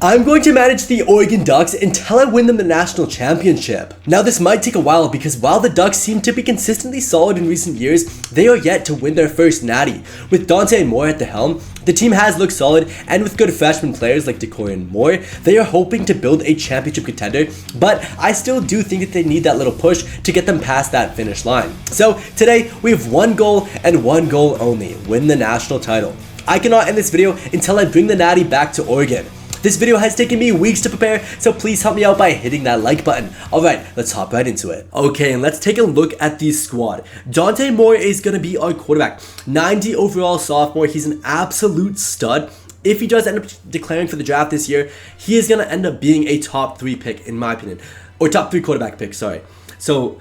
I'm going to manage the Oregon Ducks until I win them the national championship. Now this might take a while because while the Ducks seem to be consistently solid in recent years, they are yet to win their first natty. With Dante Moore at the helm, the team has looked solid, and with good freshman players like Decorian Moore, they are hoping to build a championship contender, but I still do think that they need that little push to get them past that finish line. So today we have one goal and one goal only: win the national title. I cannot end this video until I bring the natty back to Oregon. This video has taken me weeks to prepare, so please help me out by hitting that like button. Alright, let's hop right into it. Okay, and let's take a look at the squad. Dante Moore is going to be our quarterback. 90 overall sophomore. He's an absolute stud. If he does end up declaring for the draft this year, he is going to end up being a top 3 pick, in my opinion. Or top 3 quarterback pick, sorry. So,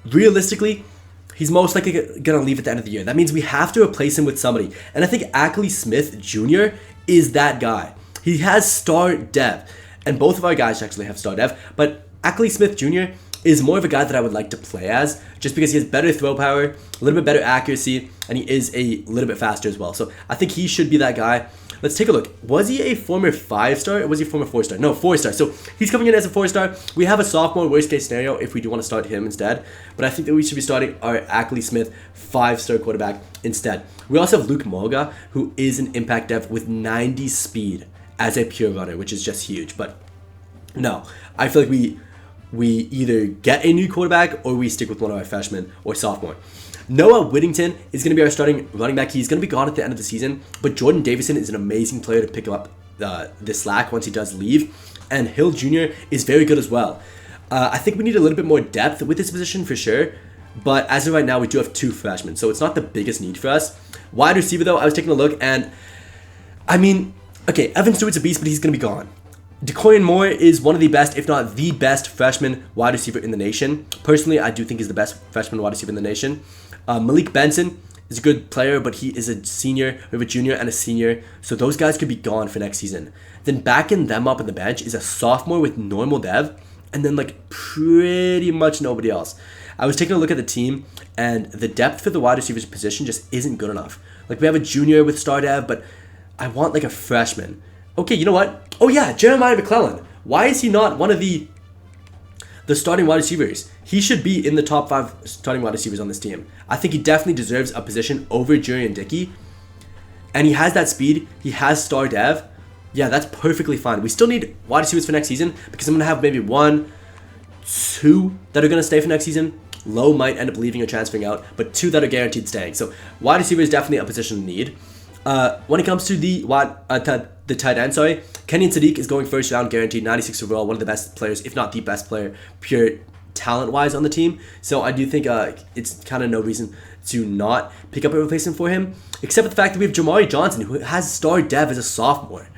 realistically, he's most likely going to leave at the end of the year. That means we have to replace him with somebody. And I think Ackley Smith Jr. is that guy. He has star dev, and both of our guys actually have star dev, but Ackley Smith Jr. is more of a guy that I would like to play as, just because he has better throw power, a little bit better accuracy, and he is a little bit faster as well. So I think he should be that guy. Let's take a look. Was he a former 5-star or was he a former 4-star? No, 4-star. So he's coming in as a 4-star. We have a sophomore worst case scenario if we do want to start him instead, but I think that we should be starting our Ackley Smith 5-star quarterback instead. We also have Luke Mulga, who is an impact dev with 90 speed as a pure runner, which is just huge. But no, I feel like we either get a new quarterback or we stick with one of our freshmen or sophomore. Noah Whittington is going to be our starting running back. He's going to be gone at the end of the season, but Jordan Davison is an amazing player to pick up the slack once he does leave, and Hill Jr. is very good as well. I think we need a little bit more depth with this position for sure, but as of right now, we do have 2 freshmen, so it's not the biggest need for us. Wide receiver, though, I was taking a look, and I mean, okay, Evan Stewart's a beast, but he's going to be gone. Decorian Moore is one of the best, if not the best, freshman wide receiver in the nation. Personally, I do think he's the best freshman wide receiver in the nation. Malik Benson is a good player, but he is a senior. We have a junior and a senior, so those guys could be gone for next season. Then backing them up on the bench is a sophomore with normal dev, and then like pretty much nobody else. I was taking a look at the team, and the depth for the wide receivers position just isn't good enough. Like, we have a junior with star dev, but I want like a freshman. Okay, you know what? Oh yeah, Jeremiah McClellan. Why is he not one of the starting wide receivers? He should be in the top 5 starting wide receivers on this team. I think he definitely deserves a position over Jurian Dickey. And he has that speed. He has star dev. Yeah, that's perfectly fine. We still need wide receivers for next season because I'm going to have maybe 1, 2 that are going to stay for next season. Lowe might end up leaving or transferring out, but 2 that are guaranteed staying. So wide receiver is definitely a position in need. When it comes to the tight end, Kenyon Sadiq is going first round, guaranteed, 96 overall, one of the best players, if not the best player, pure talent-wise on the team. So I do think it's kind of no reason to not pick up a replacement for him, except for the fact that we have Jamari Johnson, who has star dev as a sophomore.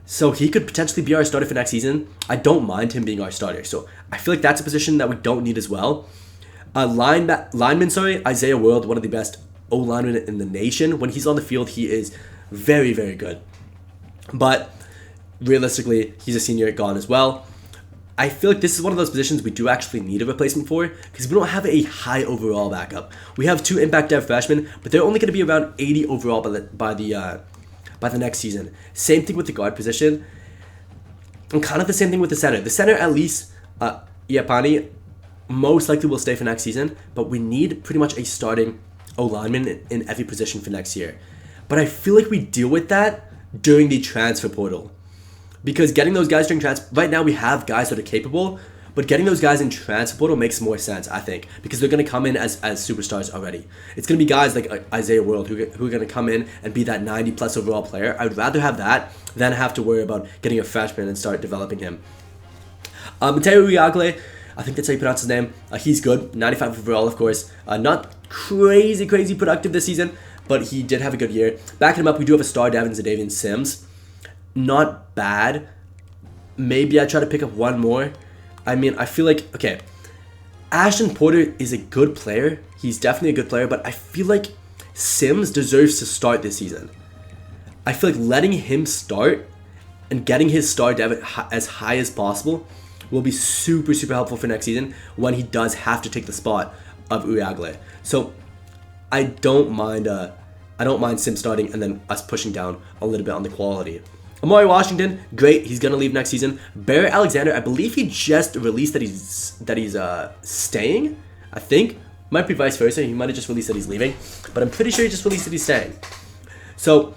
So he could potentially be our starter for next season. I don't mind him being our starter. So I feel like that's a position that we don't need as well. Lineman, Isaiah World, one of the best O-lineman in the nation. When he's on the field, he is very, very good. But realistically, he's a senior, gone as well. I feel like this is one of those positions we do actually need a replacement for because we don't have a high overall backup. We have 2 impact dev freshmen, but they're only going to be around 80 overall by the next season. Same thing with the guard position, and kind of the same thing with the center. The center, at least, Iapani, most likely will stay for next season, but we need pretty much a starting O-lineman in every position for next year. But I feel like we deal with that during the transfer portal. Because getting those guys during transfer, right now we have guys that are capable, but getting those guys in transfer portal makes more sense, I think, because they're going to come in as superstars already. It's going to be guys like Isaiah World who are going to come in and be that 90-plus overall player. I'd rather have that than have to worry about getting a freshman and start developing him. Mateo Uyagle, I think that's how you pronounce his name. He's good, 95 overall, of course. Not crazy productive this season, but he did have a good year. Backing him up, we do have a star dev in Zadavian Sims. Not bad. Maybe I try to pick up one more. I mean, I feel like, okay, Ashton Porter is a good player. He's definitely a good player, but I feel like Sims deserves to start this season. I feel like letting him start and getting his star dev as high as possible will be super helpful for next season when he does have to take the spot of Uyagle. So I don't mind Sim starting and then us pushing down a little bit on the quality. Amari Washington, great. He's gonna leave next season. Barrett Alexander, I believe he just released that he's staying. I think might be vice versa. He might have just released that he's leaving, but I'm pretty sure he just released that he's staying. So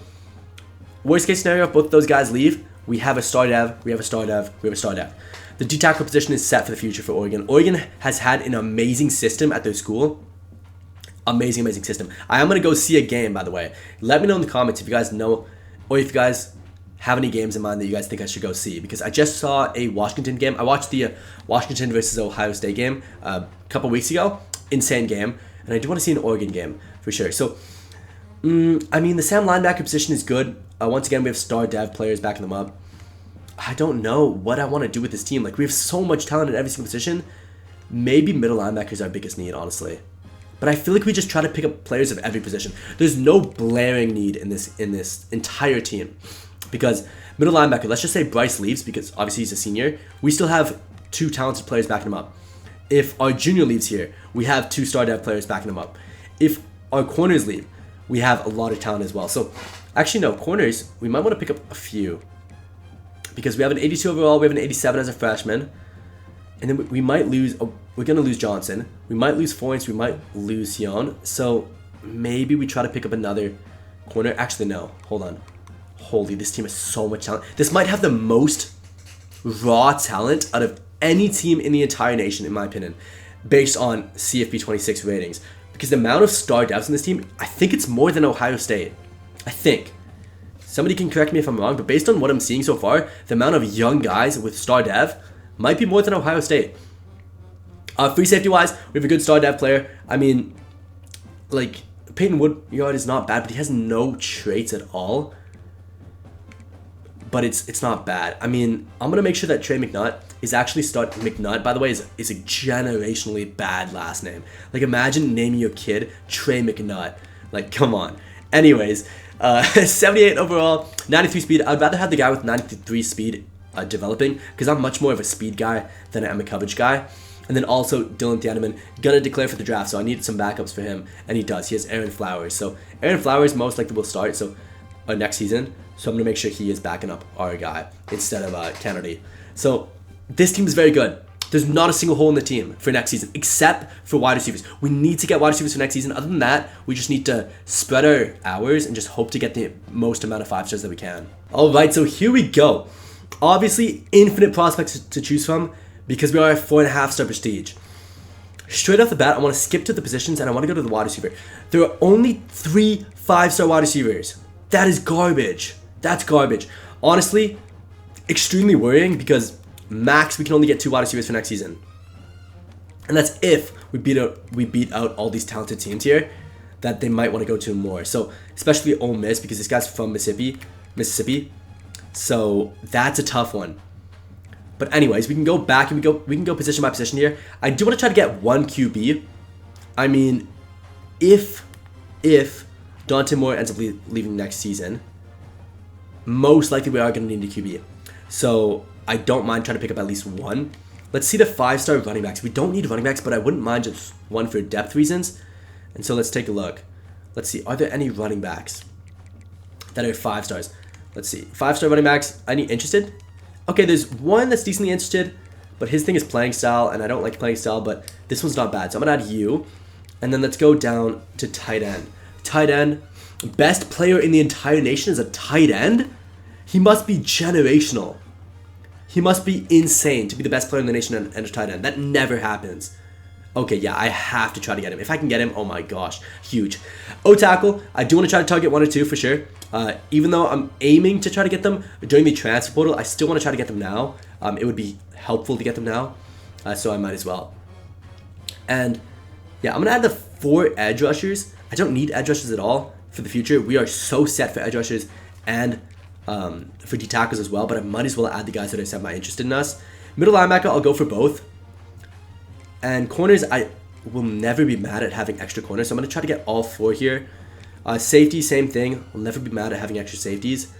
worst case scenario, if both of those guys leave, we have a star dev. We have a star dev. We have a star dev. The D tackle position is set for the future for Oregon. Oregon has had an amazing system at their school. Amazing, amazing system. I am gonna go see a game, by the way. Let me know in the comments if you guys know, or if you guys have any games in mind that you guys think I should go see, because I just saw a Washington game. I watched the Washington versus Ohio State game a couple weeks ago. Insane game, and I do want to see an Oregon game for sure. So, I mean, the Sam linebacker position is good. Once again, we have star dev players backing them up. I don't know what I want to do with this team. Like, we have so much talent at every single position. Maybe middle linebacker is our biggest need, honestly. But I feel like we just try to pick up players of every position. There's no blaring need in this entire team. Because middle linebacker, let's just say Bryce leaves because obviously he's a senior. We still have 2 talented players backing him up. If our junior leaves here, we have 2 star dev players backing him up. If our corners leave, we have a lot of talent as well. So actually no, corners, we might want to pick up a few. Because we have an 82 overall, we have an 87 as a freshman. And then we might lose, we're going to lose Johnson. We might lose Forrest, we might lose Sion. So maybe we try to pick up another corner. Actually no, hold on. Holy, this team has so much talent. This might have the most raw talent out of any team in the entire nation, in my opinion, based on CFB 26 ratings. Because the amount of star devs in this team, I think it's more than Ohio State. I think. Somebody can correct me if I'm wrong, but based on what I'm seeing so far, the amount of young guys with star dev might be more than Ohio State. Free safety wise, we have a good star dev player. I mean, like, Peyton Woodyard is not bad, but he has no traits at all. But it's not bad. I mean, I'm going to make sure that Trey McNutt is actually McNutt, by the way, is a generationally bad last name. Like, imagine naming your kid Trey McNutt. Like, come on. Anyways, 78 overall, 93 speed. I'd rather have the guy with 93 speed developing, because I'm much more of a speed guy than I'm a coverage guy. And then also Dylan Thieneman, gonna declare for the draft, so I need some backups for him, and he does. He has Aaron Flowers. So Aaron Flowers most likely will start next season. So I'm going to make sure he is backing up our guy instead of Kennedy. So this team is very good. There's not a single hole in the team for next season, except for wide receivers. We need to get wide receivers for next season. Other than that, we just need to spread our hours and just hope to get the most amount of 5 stars that we can. All right, so here we go. Obviously, infinite prospects to choose from because we are at 4.5 star prestige. Straight off the bat, I want to skip to the positions and I want to go to the wide receiver. There are only 3 5-star wide receivers. That is garbage. That's garbage. Honestly, extremely worrying because max we can only get 2 wide receivers for next season. And that's if we beat out all these talented teams here that they might want to go to more. So especially Ole Miss, because this guy's from Mississippi. So that's a tough one. But anyways, we can go back and we can go position by position here. I do want to try to get 1 QB. I mean, if Dante Moore ends up leaving next season, most likely we are going to need a QB. So I don't mind trying to pick up at least 1. Let's see the 5-star running backs. We don't need running backs, but I wouldn't mind just 1 for depth reasons. And so let's take a look. Let's see, are there any running backs that are 5 stars? Let's see, 5-star running backs. Any interested? Okay, there's one that's decently interested, but his thing is playing style, and I don't like playing style, but this one's not bad. So I'm going to add you. And then let's go down to tight end. Tight end, best player in the entire nation is a tight end? He must be generational. He must be insane to be the best player in the nation and a tight end. That never happens. Okay, yeah, I have to try to get him. If I can get him, oh my gosh, huge. O-tackle, I do want to try to target 1 or 2 for sure. Even though I'm aiming to try to get them during the transfer portal, I still want to try to get them now. It would be helpful to get them now, so I might as well. And yeah, I'm going to add the 4 edge rushers. I don't need edge rushers at all for the future. We are so set for edge rushers and for D tackles as well, but I might as well add the guys that are semi-interested in us. Middle linebacker, I'll go for both. And corners, I will never be mad at having extra corners, so I'm going to try to get all 4 here. Safety, same thing. I'll never be mad at having extra safeties.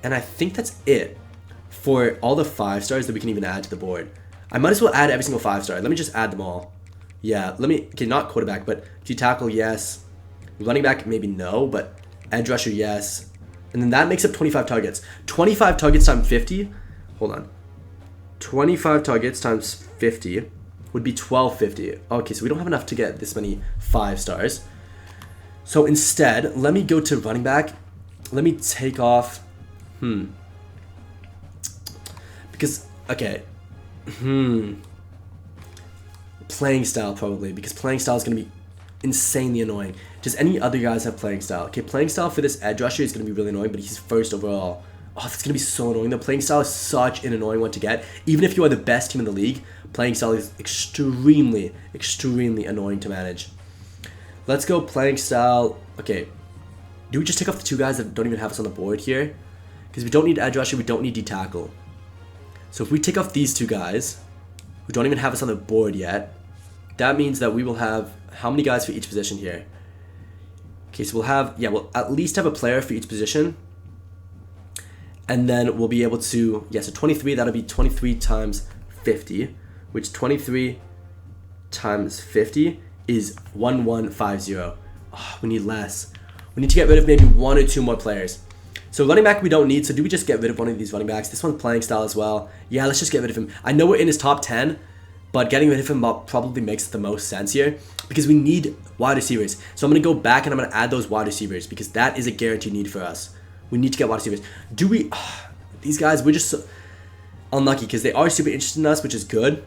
And I think that's it for all the 5 stars that we can even add to the board. I might as well add every single 5-star. Let me just add them all. Yeah, okay, not quarterback, but D tackle, yes. Running back, maybe no, but edge rusher, yes. And then that makes up 25 targets. 25 targets times 50. Hold on. 25 targets times 50 would be 1250. Okay, so we don't have enough to get this many 5 stars. So instead, let me go to running back. Let me take off. Because, okay. Playing style, probably. Because playing style is going to be insanely annoying. Does any other guys have playing style? Okay, playing style for this edge rusher is going to be really annoying, but he's first overall. Oh, that's going to be so annoying. The playing style is such an annoying one to get. Even if you are the best team in the league, playing style is extremely, extremely annoying to manage. Let's go playing style. Okay, do we just take off the 2 guys that don't even have us on the board here? Because we don't need edge rusher, we don't need D-tackle. So if we take off these 2 guys, who don't even have us on the board yet, that means that we will have how many guys for each position here? Okay, so we'll have, yeah, we'll at least have a player for each position. And then we'll be able to, yeah, so 23, that'll be 23 times 50, which 23 times 50 is 1150. Oh, we need less. We need to get rid of maybe 1 or 2 more players. So running back we don't need, so do we just get rid of one of these running backs? This one's playing style as well. Yeah, let's just get rid of him. I know we're in his top 10, but getting rid of him probably makes the most sense here because we need wide receivers. So I'm going to go back and I'm going to add those wide receivers because that is a guaranteed need for us. We need to get wide receivers. Do we... these guys, we're just so unlucky because they are super interested in us, which is good,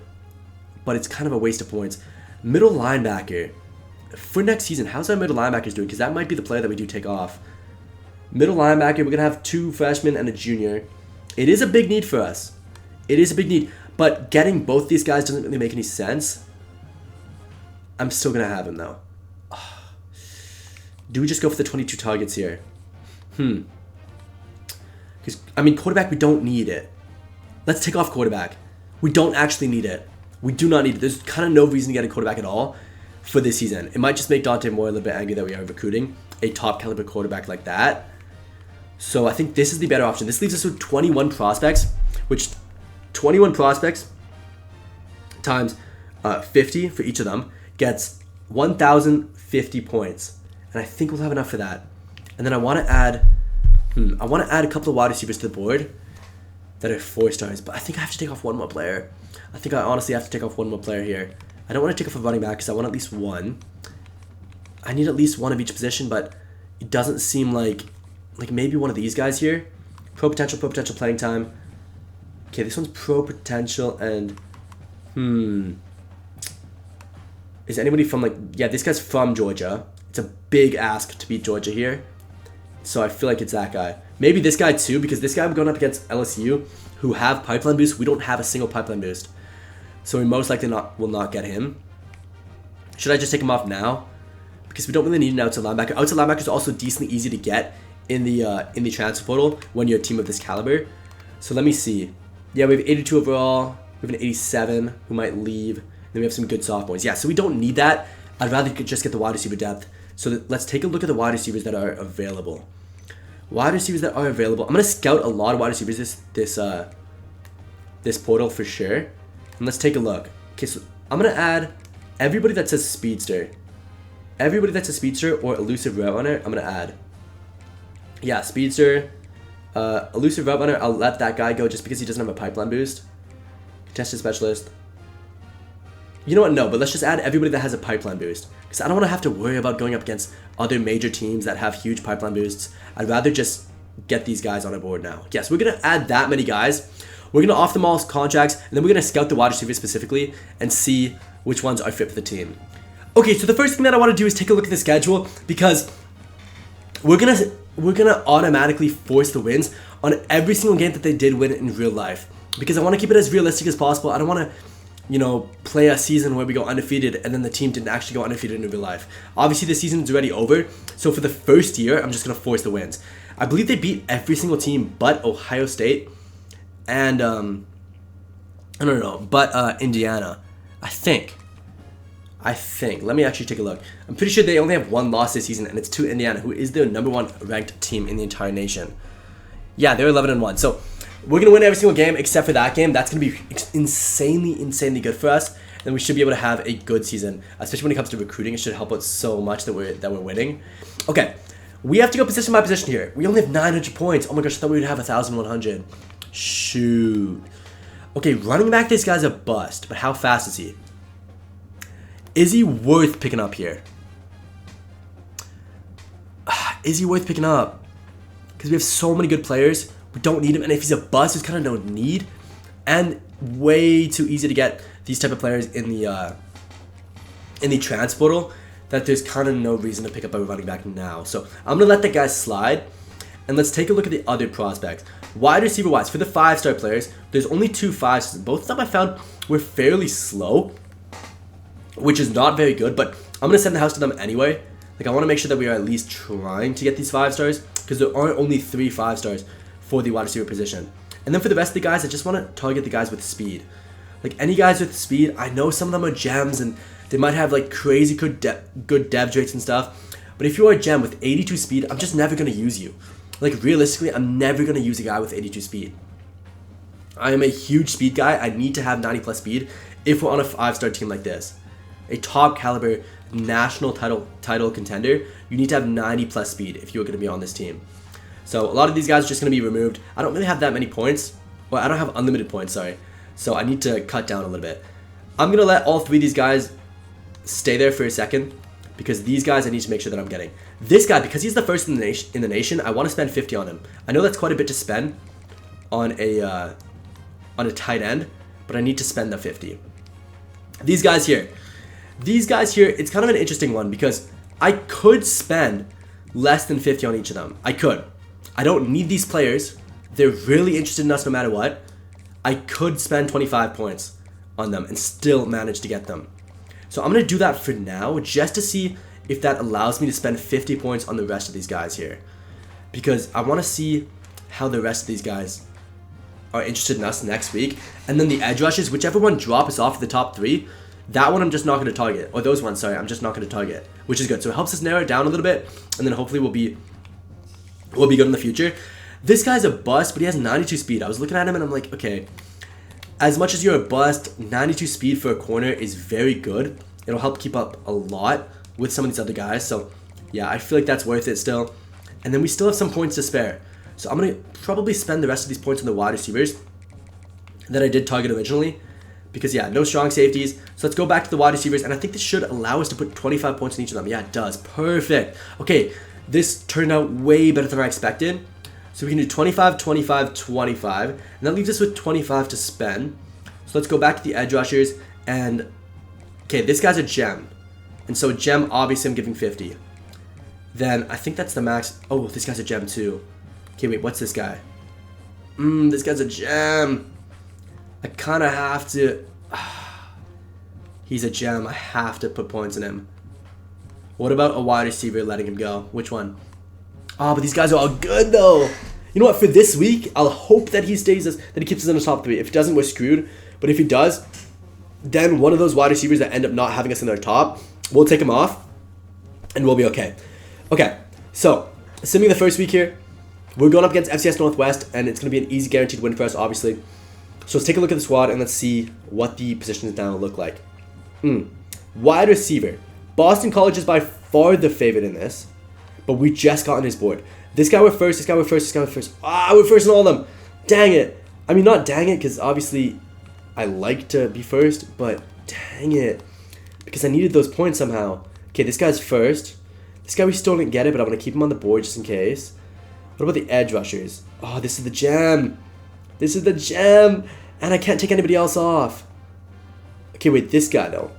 but it's kind of a waste of points. Middle linebacker. For next season, how's our middle linebackers doing? Because that might be the player that we do take off. Middle linebacker, we're going to have 2 freshmen and a junior. It is a big need for us. It is a big need. But getting both these guys doesn't really make any sense. I'm still going to have him, though. Do we just go for the 22 targets here? Because, I mean, quarterback, we don't need it. Let's take off quarterback. We don't actually need it. We do not need it. There's kind of no reason to get a quarterback at all for this season. It might just make Dante Moore a little bit angry that we are recruiting a top caliber quarterback like that. So I think this is the better option. This leaves us with 21 prospects, which 21 prospects times 50 for each of them gets 1,050 points. And I think we'll have enough for that. And then I want to add a couple of wide receivers to the board that are 4 stars, but I think I have to take off 1 more player. I think I honestly have to take off 1 more player here. I don't want to take off a running back because I want at least 1. I need at least 1 of each position, but it doesn't seem like maybe one of these guys here. Pro potential playing time. Okay, this one's pro potential and is anybody from yeah, this guy's from Georgia. It's a big ask to beat Georgia here. So I feel like it's that guy. Maybe this guy too, because this guy we're going up against LSU, who have pipeline boost. We don't have a single pipeline boost. So we most likely will not get him. Should I just take him off now? Because we don't really need an outside linebacker. Outside linebacker is also decently easy to get in the transfer portal when you're a team of this caliber. So let me see. Yeah, we have 82 overall. We have an 87 who might leave. Then we have some good sophomores. Yeah, so we don't need that. I'd rather just get the wide receiver depth. So let's take a look at the wide receivers that are available. Wide receivers that are available. I'm gonna scout a lot of wide receivers this portal for sure. And let's take a look. Okay, so I'm gonna add everybody that says speedster. Everybody that's a speedster or elusive route runner, I'm gonna add. Yeah, speedster, elusive route runner. I'll let that guy go just because he doesn't have a pipeline boost. Contested specialist. You know what? No, but let's just add everybody that has a pipeline boost. Because I don't want to have to worry about going up against other major teams that have huge pipeline boosts. I'd rather just get these guys on a board now. Yes, we're going to add that many guys. We're going to offer them all contracts, and then we're going to scout the wide receivers specifically and see which ones are fit for the team. Okay, so the first thing that I want to do is take a look at the schedule because we're gonna automatically force the wins on every single game that they did win in real life. Because I want to keep it as realistic as possible. I don't want to, play a season where we go undefeated and then the team didn't actually go undefeated in real life. Obviously, the season's already over, so for the first year, I'm just going to force the wins. I believe they beat every single team but Ohio State and, Indiana. I think. Let me actually take a look. I'm pretty sure they only have 1 loss this season, and it's to Indiana, who is their #1 ranked team in the entire nation. Yeah, they're 11-1. So we're going to win every single game except for that game. That's going to be insanely good for us. And we should be able to have a good season, especially when it comes to recruiting. It should help out so much that we're winning. Okay, We have to go position by position here. We only have 900 points. Oh my gosh, I thought we would have 1,100. Shoot. Okay, running back, this guy's a bust, but how fast is he? Is he worth picking up here? Is he worth picking up? Because we have so many good players. We don't need him, and if he's a bust, there's kind of no need. And way too easy to get these type of players in the transfer portal that there's kind of no reason to pick up a running back now. So I'm going to let that guy slide, and let's take a look at the other prospects. Wide receiver wise, for the 5-star players, there's only 2 5s. Both of them I found were fairly slow, which is not very good, but I'm going to send the house to them anyway. Like, I want to make sure that we are at least trying to get these 5 stars, because there are only 3 5 stars for the wide receiver position. And then for the rest of the guys, I just want to target the guys with speed. Like, any guys with speed, I know some of them are gems, and they might have, like, crazy good dev traits and stuff. But if you are a gem with 82 speed, I'm just never going to use you. Like, realistically, I'm never going to use a guy with 82 speed. I am a huge speed guy. I need to have 90 plus speed if we're on a 5-star team like this. A top caliber national title contender, you need to have 90 plus speed if you're going to be on this team. So a lot of these guys are just going to be removed. I don't really have that many points. Well, I don't have unlimited points, sorry. So I need to cut down a little bit. I'm going to let all 3 of these guys stay there for a second, because these guys I need to make sure that I'm getting. This guy, because he's the first in the nation, I want to spend 50 on him. I know that's quite a bit to spend on a tight end, but I need to spend the 50. These guys here, it's kind of an interesting one, because I could spend less than 50 on each of them. I could. I don't need these players. They're really interested in us no matter what. I could spend 25 points on them and still manage to get them. So I'm going to do that for now, just to see if that allows me to spend 50 points on the rest of these guys here. Because I want to see how the rest of these guys are interested in us next week. And then the edge rushes, whichever one drop us off the top 3, that one I'm just not going to target. Or those ones, sorry, I'm just not going to target, which is good. So it helps us narrow it down a little bit, and then hopefully we'll be good in the future. This guy's a bust, but he has 92 speed. I was looking at him and I'm like, okay, as much as you're a bust, 92 speed for a corner is very good. It'll help keep up a lot with some of these other guys. So yeah, I feel like that's worth it still. And then we still have some points to spare. So I'm going to probably spend the rest of these points on the wide receivers that I did target originally. Because yeah, no strong safeties. So let's go back to the wide receivers. And I think this should allow us to put 25 points in each of them. Yeah, it does. Perfect. Okay, this turned out way better than I expected. So we can do 25, 25, 25. And that leaves us with 25 to spend. So let's go back to the edge rushers. And okay, this guy's a gem. And so gem, obviously I'm giving 50. Then I think that's the max. Oh, this guy's a gem too. Okay, wait, what's this guy? This guy's a gem. I kind of have to... He's a gem. I have to put points in him. What about a wide receiver letting him go? Which one? Oh, but these guys are all good though. You know what? For this week, I'll hope that he stays that he keeps us in the top 3. If he doesn't, we're screwed. But if he does, then one of those wide receivers that end up not having us in their top, we'll take him off, and we'll be okay. Okay, so assuming the first week here, we're going up against FCS Northwest, and it's going to be an easy guaranteed win for us, obviously. So let's take a look at the squad and let's see what the positions now look like. Wide receiver. Boston College is by far the favorite in this, but we just got on his board. This guy went first, this guy went first, this guy went first. Ah, we're first in all of them. Dang it. I mean, not dang it, because obviously I like to be first, but dang it. Because I needed those points somehow. Okay, this guy's first. This guy, we still didn't get it, but I'm going to keep him on the board just in case. What about the edge rushers? Oh, this is the gem. This is the gem. And I can't take anybody else off. Okay, wait, this guy, though.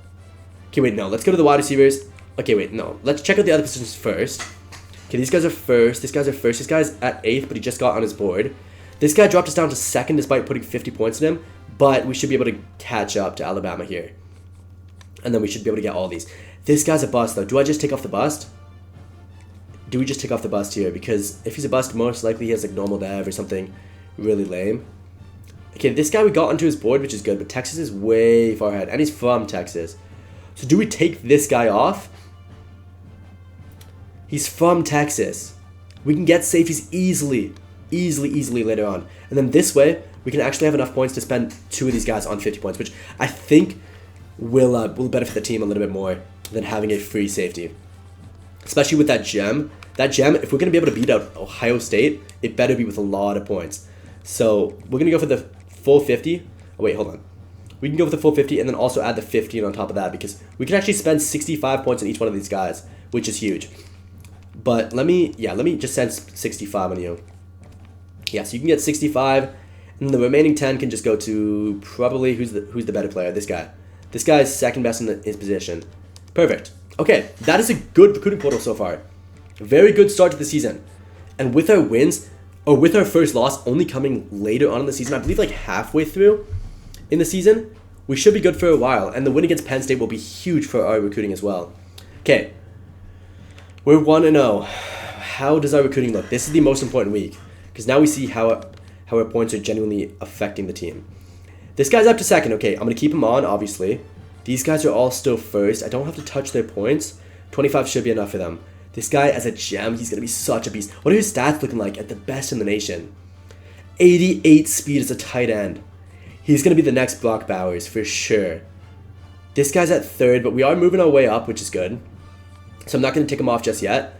Okay, wait, no. Let's go to the wide receivers. Okay, wait, no. Let's check out the other positions first. Okay, these guys are first. This guy's are first. This guy's at 8th, but he just got on his board. This guy dropped us down to 2nd despite putting 50 points in him. But we should be able to catch up to Alabama here. And then we should be able to get all these. This guy's a bust, though. Do I just take off the bust? Do we just take off the bust here? Because if he's a bust, most likely he has like normal dev or something really lame. Okay, this guy we got onto his board, which is good, but Texas is way far ahead, and he's from Texas. So do we take this guy off? He's from Texas. We can get safeties easily later on. And then this way, we can actually have enough points to spend 2 of these guys on 50 points, which I think will benefit the team a little bit more than having a free safety. especially with that gem. That gem, if we're going to be able to beat out Ohio State, it better be with a lot of points. So we're going to go for the full 50. Oh, wait, hold on. We can go with the full 50 and then also add the 15 on top of that because we can actually spend 65 points on each one of these guys, which is huge. But let me just send 65 on you. Yeah, so you can get 65, and the remaining 10 can just go to probably who's the better player? This guy. This guy is second best in his position. Perfect. Okay, that is a good recruiting portal so far. Very good start to the season. And with our wins, or with our first loss only coming later on in the season, I believe like halfway through in the season, we should be good for a while. And the win against Penn State will be huge for our recruiting as well. Okay, we're 1-0. How does our recruiting look? This is the most important week because now we see how our points are genuinely affecting the team. This guy's up to second. Okay, I'm going to keep him on, obviously. These guys are all still first. I don't have to touch their points. 25 should be enough for them. This guy as a gem, he's going to be such a beast. What are his stats looking like at the best in the nation? 88 speed as a tight end. He's going to be the next Brock Bowers for sure. This guy's at third, but we are moving our way up, which is good. So I'm not going to take him off just yet.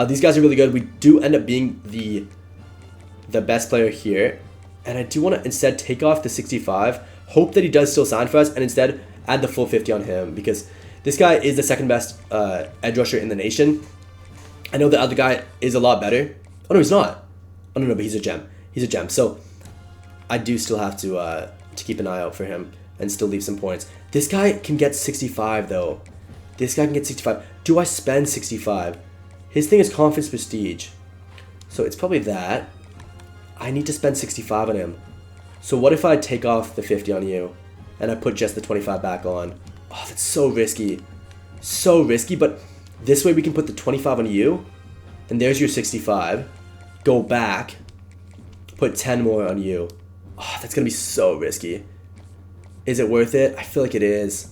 These guys are really good. We do end up being the best player here. And I do want to instead take off the 65. Hope that he does still sign for us. And instead add the full 50 on him. Because this guy is the second best edge rusher in the nation. I know the other guy is a lot better. Oh, no, he's not. Oh, no, but he's a gem. He's a gem. So I do still have to keep an eye out for him and still leave some points. This guy can get 65, though. This guy can get 65. Do I spend 65? His thing is confidence prestige. So it's probably that. I need to spend 65 on him. So what if I take off the 50 on you and I put just the 25 back on? Oh, that's so risky. So risky, but this way we can put the 25 on you, and there's your 65. Go back, put 10 more on you. Oh, that's going to be so risky. Is it worth it? I feel like it is.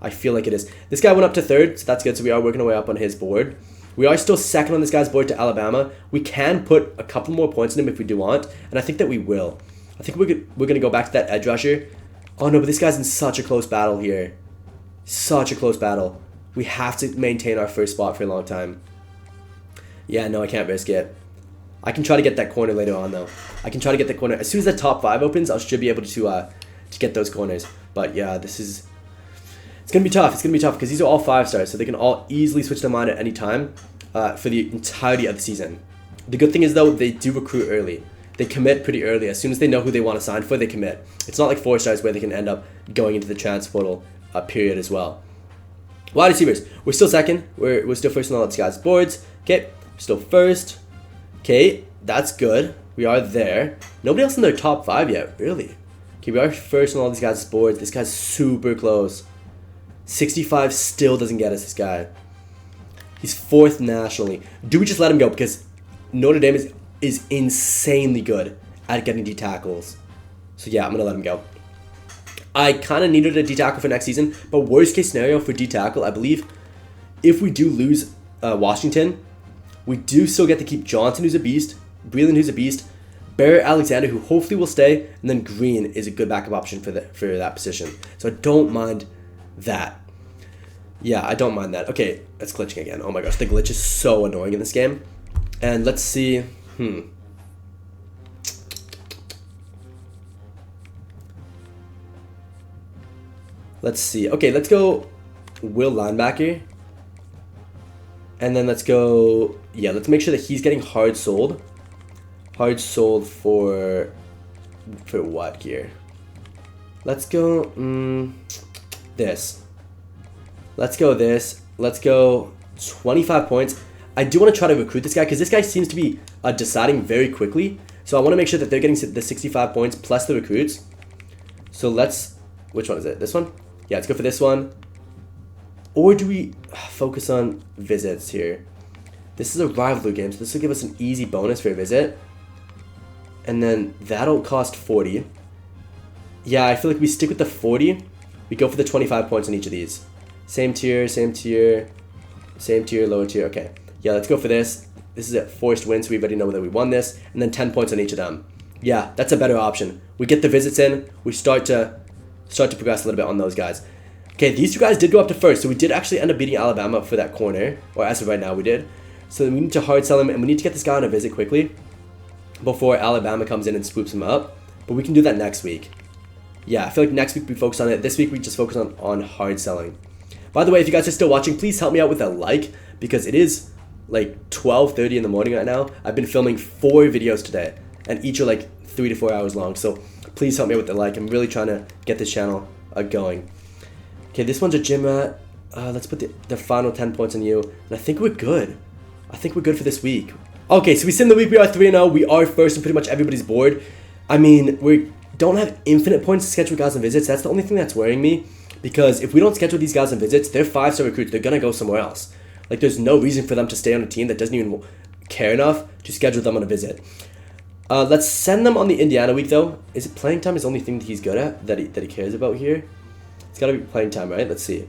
I feel like it is. This guy went up to third, so that's good. So we are working our way up on his board. We are still second on this guy's board to Alabama. We can put a couple more points in him if we do want, and I think that we will. I think we're going to go back to that edge rusher. Oh, no, but this guy's in such a close battle here. Such a close battle. We have to maintain our first spot for a long time. Yeah, no, I can't risk it. I can try to get that corner later on, though. I can try to get the corner. As soon as the top 5 opens, I should be able to get those corners. But, yeah, this is... It's going to be tough. It's going to be tough because these are all 5-stars, so they can all easily switch their mind at any time for the entirety of the season. The good thing is, though, they do recruit early. They commit pretty early. As soon as they know who they want to sign for, they commit. It's not like 4-stars where they can end up going into the transfer portal period as well. Wide receivers. We're still second. We're still first on all these guys' boards. Okay, still first. Okay, that's good. We are there. Nobody else in their top 5 yet, really. Okay, we are first on all these guys' boards. This guy's super close. 65 still doesn't get us, this guy. He's 4th nationally. Do we just let him go? Because Notre Dame is insanely good at getting D tackles. So yeah, I'm going to let him go. I kind of needed a D tackle for next season, but worst case scenario for D tackle, I believe, if we do lose Washington, we do still get to keep Johnson, who's a beast, Breland, who's a beast, Barrett Alexander, who hopefully will stay, and then Green is a good backup option for that position. So I don't mind that. Yeah, I don't mind that. Okay, it's glitching again. Oh my gosh, the glitch is so annoying in this game. And let's see. Let's see. Okay, let's go Will linebacker. And then let's go... Yeah, let's make sure that he's getting hard sold. Hard sold for what here? Let's go... this. Let's go this. Let's go 25 points. I do want to try to recruit this guy because this guy seems to be deciding very quickly. So I want to make sure that they're getting the 65 points plus the recruits. So let's... Which one is it? This one? Yeah, let's go for this one. Or do we focus on visits here? This is a rivalry game, so this will give us an easy bonus for a visit. And then that'll cost 40. Yeah, I feel like we stick with the 40. We go for the 25 points on each of these. Same tier, same tier, same tier, lower tier. Okay. Yeah, let's go for this. This is a forced win, so we already know that we won this. And then 10 points on each of them. Yeah, that's a better option. We get the visits in. We start to progress a little bit on those guys. Okay, these two guys did go up to first, so we did actually end up beating Alabama for that corner, or as of right now we did. So we need to hard sell him, and we need to get this guy on a visit quickly before Alabama comes in and swoops him up. But we can do that next week. Yeah, I feel like next week we focus on it. This week we just focus on hard selling. By the way, if you guys are still watching, please help me out with a like, because it is like 12:30 in the morning right now. I've been filming 4 videos today, and each are like 3 to 4 hours long. So please help me out with the like. I'm really trying to get this channel going. Okay, this one's a gym rat. Let's put the final 10 points on you, and I think we're good. I think we're good for this week. Okay, so we sit in the week. We are 3-0. We are first on pretty much everybody's board. I mean, we don't have infinite points to schedule guys and visits. That's the only thing that's worrying me, because if we don't schedule these guys and visits, they're 5-star recruits. They're gonna go somewhere else. Like, there's no reason for them to stay on a team that doesn't even care enough to schedule them on a visit. Let's send them on the Indiana week, though. Is it playing time is the only thing that he's good at, that he cares about here? It's gotta be playing time, right? Let's see.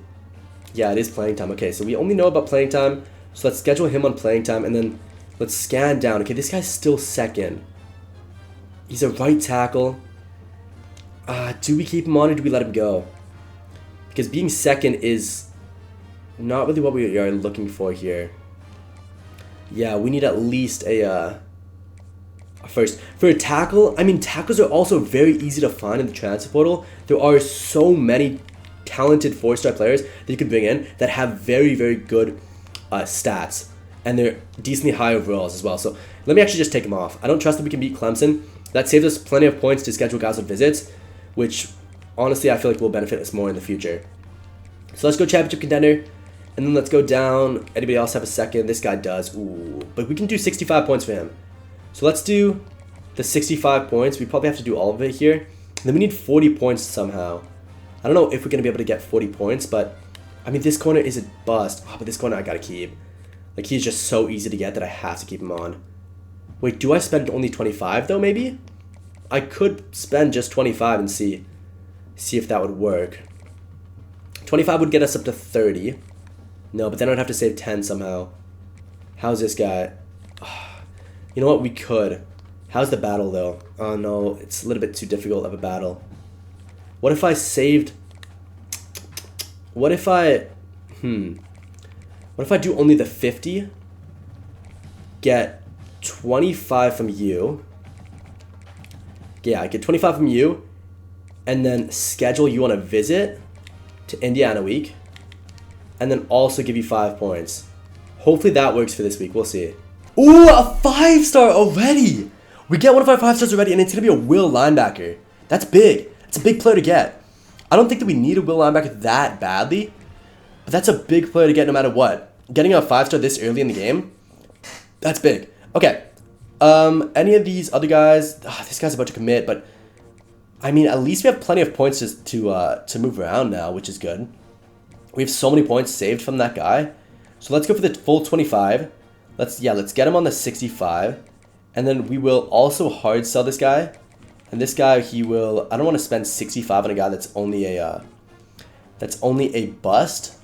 Yeah, it is playing time. Okay, so we only know about playing time. So let's schedule him on playing time, and then let's scan down. Okay, this guy's still second. He's a right tackle. Do we keep him on or do we let him go? Because being second is not really what we are looking for here. Yeah, we need at least a first. For a tackle, I mean, tackles are also very easy to find in the transfer portal. There are so many talented 4-star players that you can bring in that have very, very good stats. And they're decently high overalls as well. So let me actually just take him off. I don't trust that we can beat Clemson. That saves us plenty of points to schedule guys with visits, which honestly I feel like will benefit us more in the future. So let's go championship contender. And then let's go down. Anybody else have a second? This guy does. Ooh. But we can do 65 points for him. So let's do the 65 points. We probably have to do all of it here. And then we need 40 points somehow. I don't know if we're going to be able to get 40 points, but I mean, this corner is a bust. Oh, but this corner I got to keep. Like, he's just so easy to get that I have to keep him on. Wait, do I spend only 25 though, maybe? I could spend just 25 and see if that would work. 25 would get us up to 30. No, but then I'd have to save 10 somehow. How's this guy? Oh, you know what? We could. How's the battle, though? Oh, no. It's a little bit too difficult of a battle. What if I saved... What if I... What if I do only the 50? Get 25 from you. Yeah, I get 25 from you. And then schedule you on a visit to Indiana week. And then also give you 5 points. Hopefully that works for this week. We'll see. Ooh, a 5-star already. We get one of our 5-stars already, and it's going to be a will linebacker. That's big. It's a big player to get. I don't think that we need a will linebacker that badly, but that's a big player to get no matter what. Getting a 5-star this early in the game, that's big. Okay. Any of these other guys, this guy's about to commit, but I mean, at least we have plenty of points to move around now, which is good. We have so many points saved from that guy. So let's go for the full 25. Let's get him on the 65. And then we will also hard sell this guy. And this guy, he will, I don't want to spend 65 on a guy that's only a bust.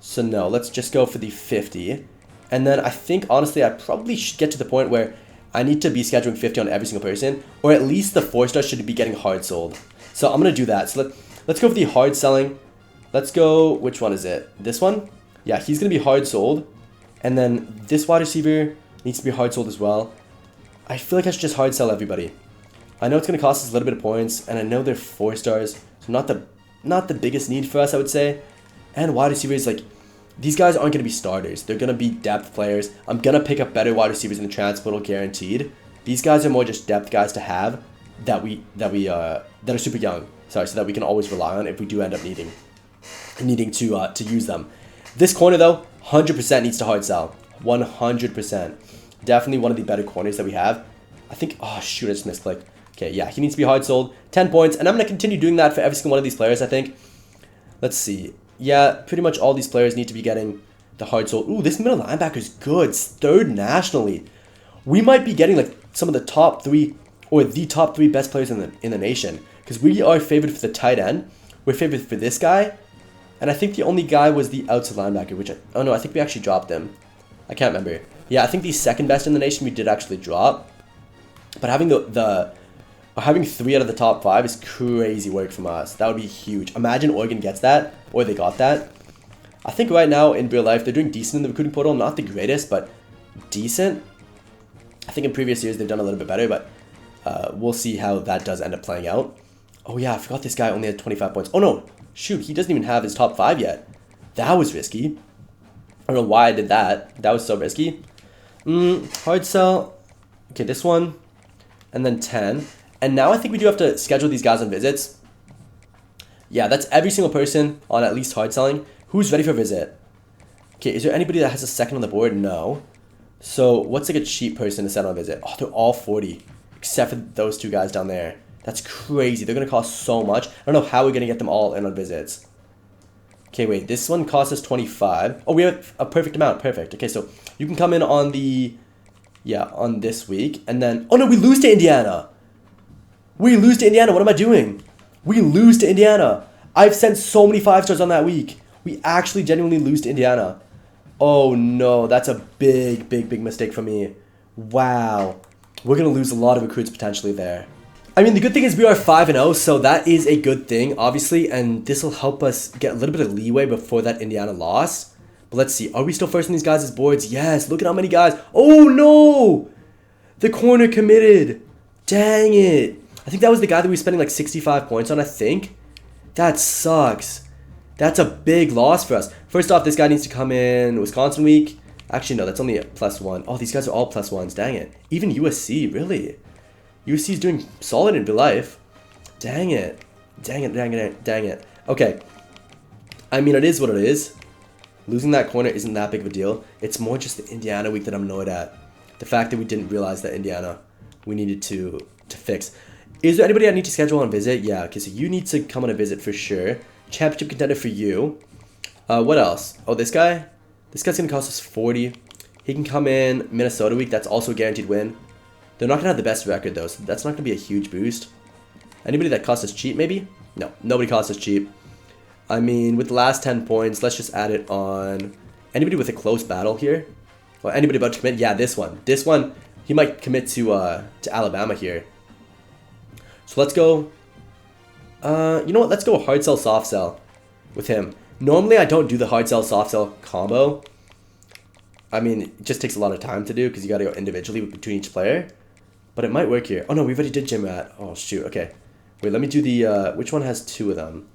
So no, let's just go for the 50. And then I think, honestly, I probably should get to the point where I need to be scheduling 50 on every single person. Or at least the 4-star should be getting hard sold. So I'm going to do that. So let's go for the hard selling. Let's go, which one is it? This one? Yeah, he's going to be hard sold. And then this wide receiver needs to be hard sold as well. I feel like I should just hard sell everybody. I know it's going to cost us a little bit of points, and I know they're 4-stars, so not the biggest need for us, I would say. And wide receivers, like, these guys aren't going to be starters. They're going to be depth players. I'm going to pick up better wide receivers in the transfer portal, guaranteed. These guys are more just depth guys to have that are super young. Sorry, so that we can always rely on if we do end up needing to use them. This corner, though, 100% needs to hard sell. 100%. Definitely one of the better corners that we have. I think, oh shoot, I just misclicked. Okay, yeah, he needs to be hard sold. 10 points, and I'm going to continue doing that for every single one of these players, I think. Let's see. Yeah, pretty much all these players need to be getting the hard sold. Ooh, this middle linebacker is good. 3rd nationally. We might be getting like some of the top 3 or the top 3 best players in the nation, because we are favored for the tight end. We're favored for this guy. And I think the only guy was the outside linebacker, which oh no, I think we actually dropped him. I can't remember. Yeah, I think the 2nd best in the nation we did actually drop. But having the Having 3 out of the top 5 is crazy work from us. That would be huge. Imagine Oregon gets that, or they got that. I think right now in real life, they're doing decent in the recruiting portal. Not the greatest, but decent. I think in previous years, they've done a little bit better, but we'll see how that does end up playing out. Oh yeah, I forgot this guy only had 25 points. Oh no, shoot, he doesn't even have his top 5 yet. That was risky. I don't know why I did that. That was so risky. Hard sell. Okay, this one. And then 10. And now I think we do have to schedule these guys on visits. Yeah, that's every single person on at least hard selling. Who's ready for a visit? Okay, is there anybody that has a second on the board? No. So what's like a cheap person to send on a visit? Oh, they're all 40. Except for those 2 guys down there. That's crazy. They're going to cost so much. I don't know how we're going to get them all in on visits. Okay, wait. This one costs us 25. Oh, we have a perfect amount. Perfect. Okay, so you can come in on the... Yeah, on this week. And then... Oh, no, we lose to Indiana. We lose to Indiana. What am I doing? We lose to Indiana. I've sent so many 5-stars on that week. We actually genuinely lose to Indiana. Oh, no. That's a big, big, big mistake for me. Wow. We're going to lose a lot of recruits potentially there. I mean, the good thing is we are 5-0, so that is a good thing, obviously, and this will help us get a little bit of leeway before that Indiana loss. But let's see. Are we still first in these guys' boards? Yes. Look at how many guys. Oh, no. The corner committed. Dang it. I think that was the guy that we were spending like 65 points on, I think. That sucks. That's a big loss for us. First off, this guy needs to come in Wisconsin week. Actually, no, that's only a +1. Oh, these guys are all +1s. Dang it. Even USC, really? USC is doing solid in real life. Dang it. Dang it, dang it, dang it. Okay. I mean, it is what it is. Losing that corner isn't that big of a deal. It's more just the Indiana week that I'm annoyed at. The fact that we didn't realize that Indiana we needed to fix. Is there anybody I need to schedule on a visit? Yeah, okay, so you need to come on a visit for sure. Championship contender for you. What else? Oh, this guy? This guy's going to cost us 40. He can come in Minnesota week. That's also a guaranteed win. They're not going to have the best record, though, so that's not going to be a huge boost. Anybody that costs us cheap, maybe? No, nobody costs us cheap. I mean, with the last 10 points, let's just add it on anybody with a close battle here. Or anybody about to commit? Yeah, this one. This one, he might commit to Alabama here. So let's go. You know what? Let's go hard sell, soft sell with him. Normally, I don't do the hard sell, soft sell combo. I mean, it just takes a lot of time to do because you got to go individually between each player. But it might work here. Oh, no, we already did gym rat. Oh, shoot. Okay. Wait, let me do the... which one has 2 of them?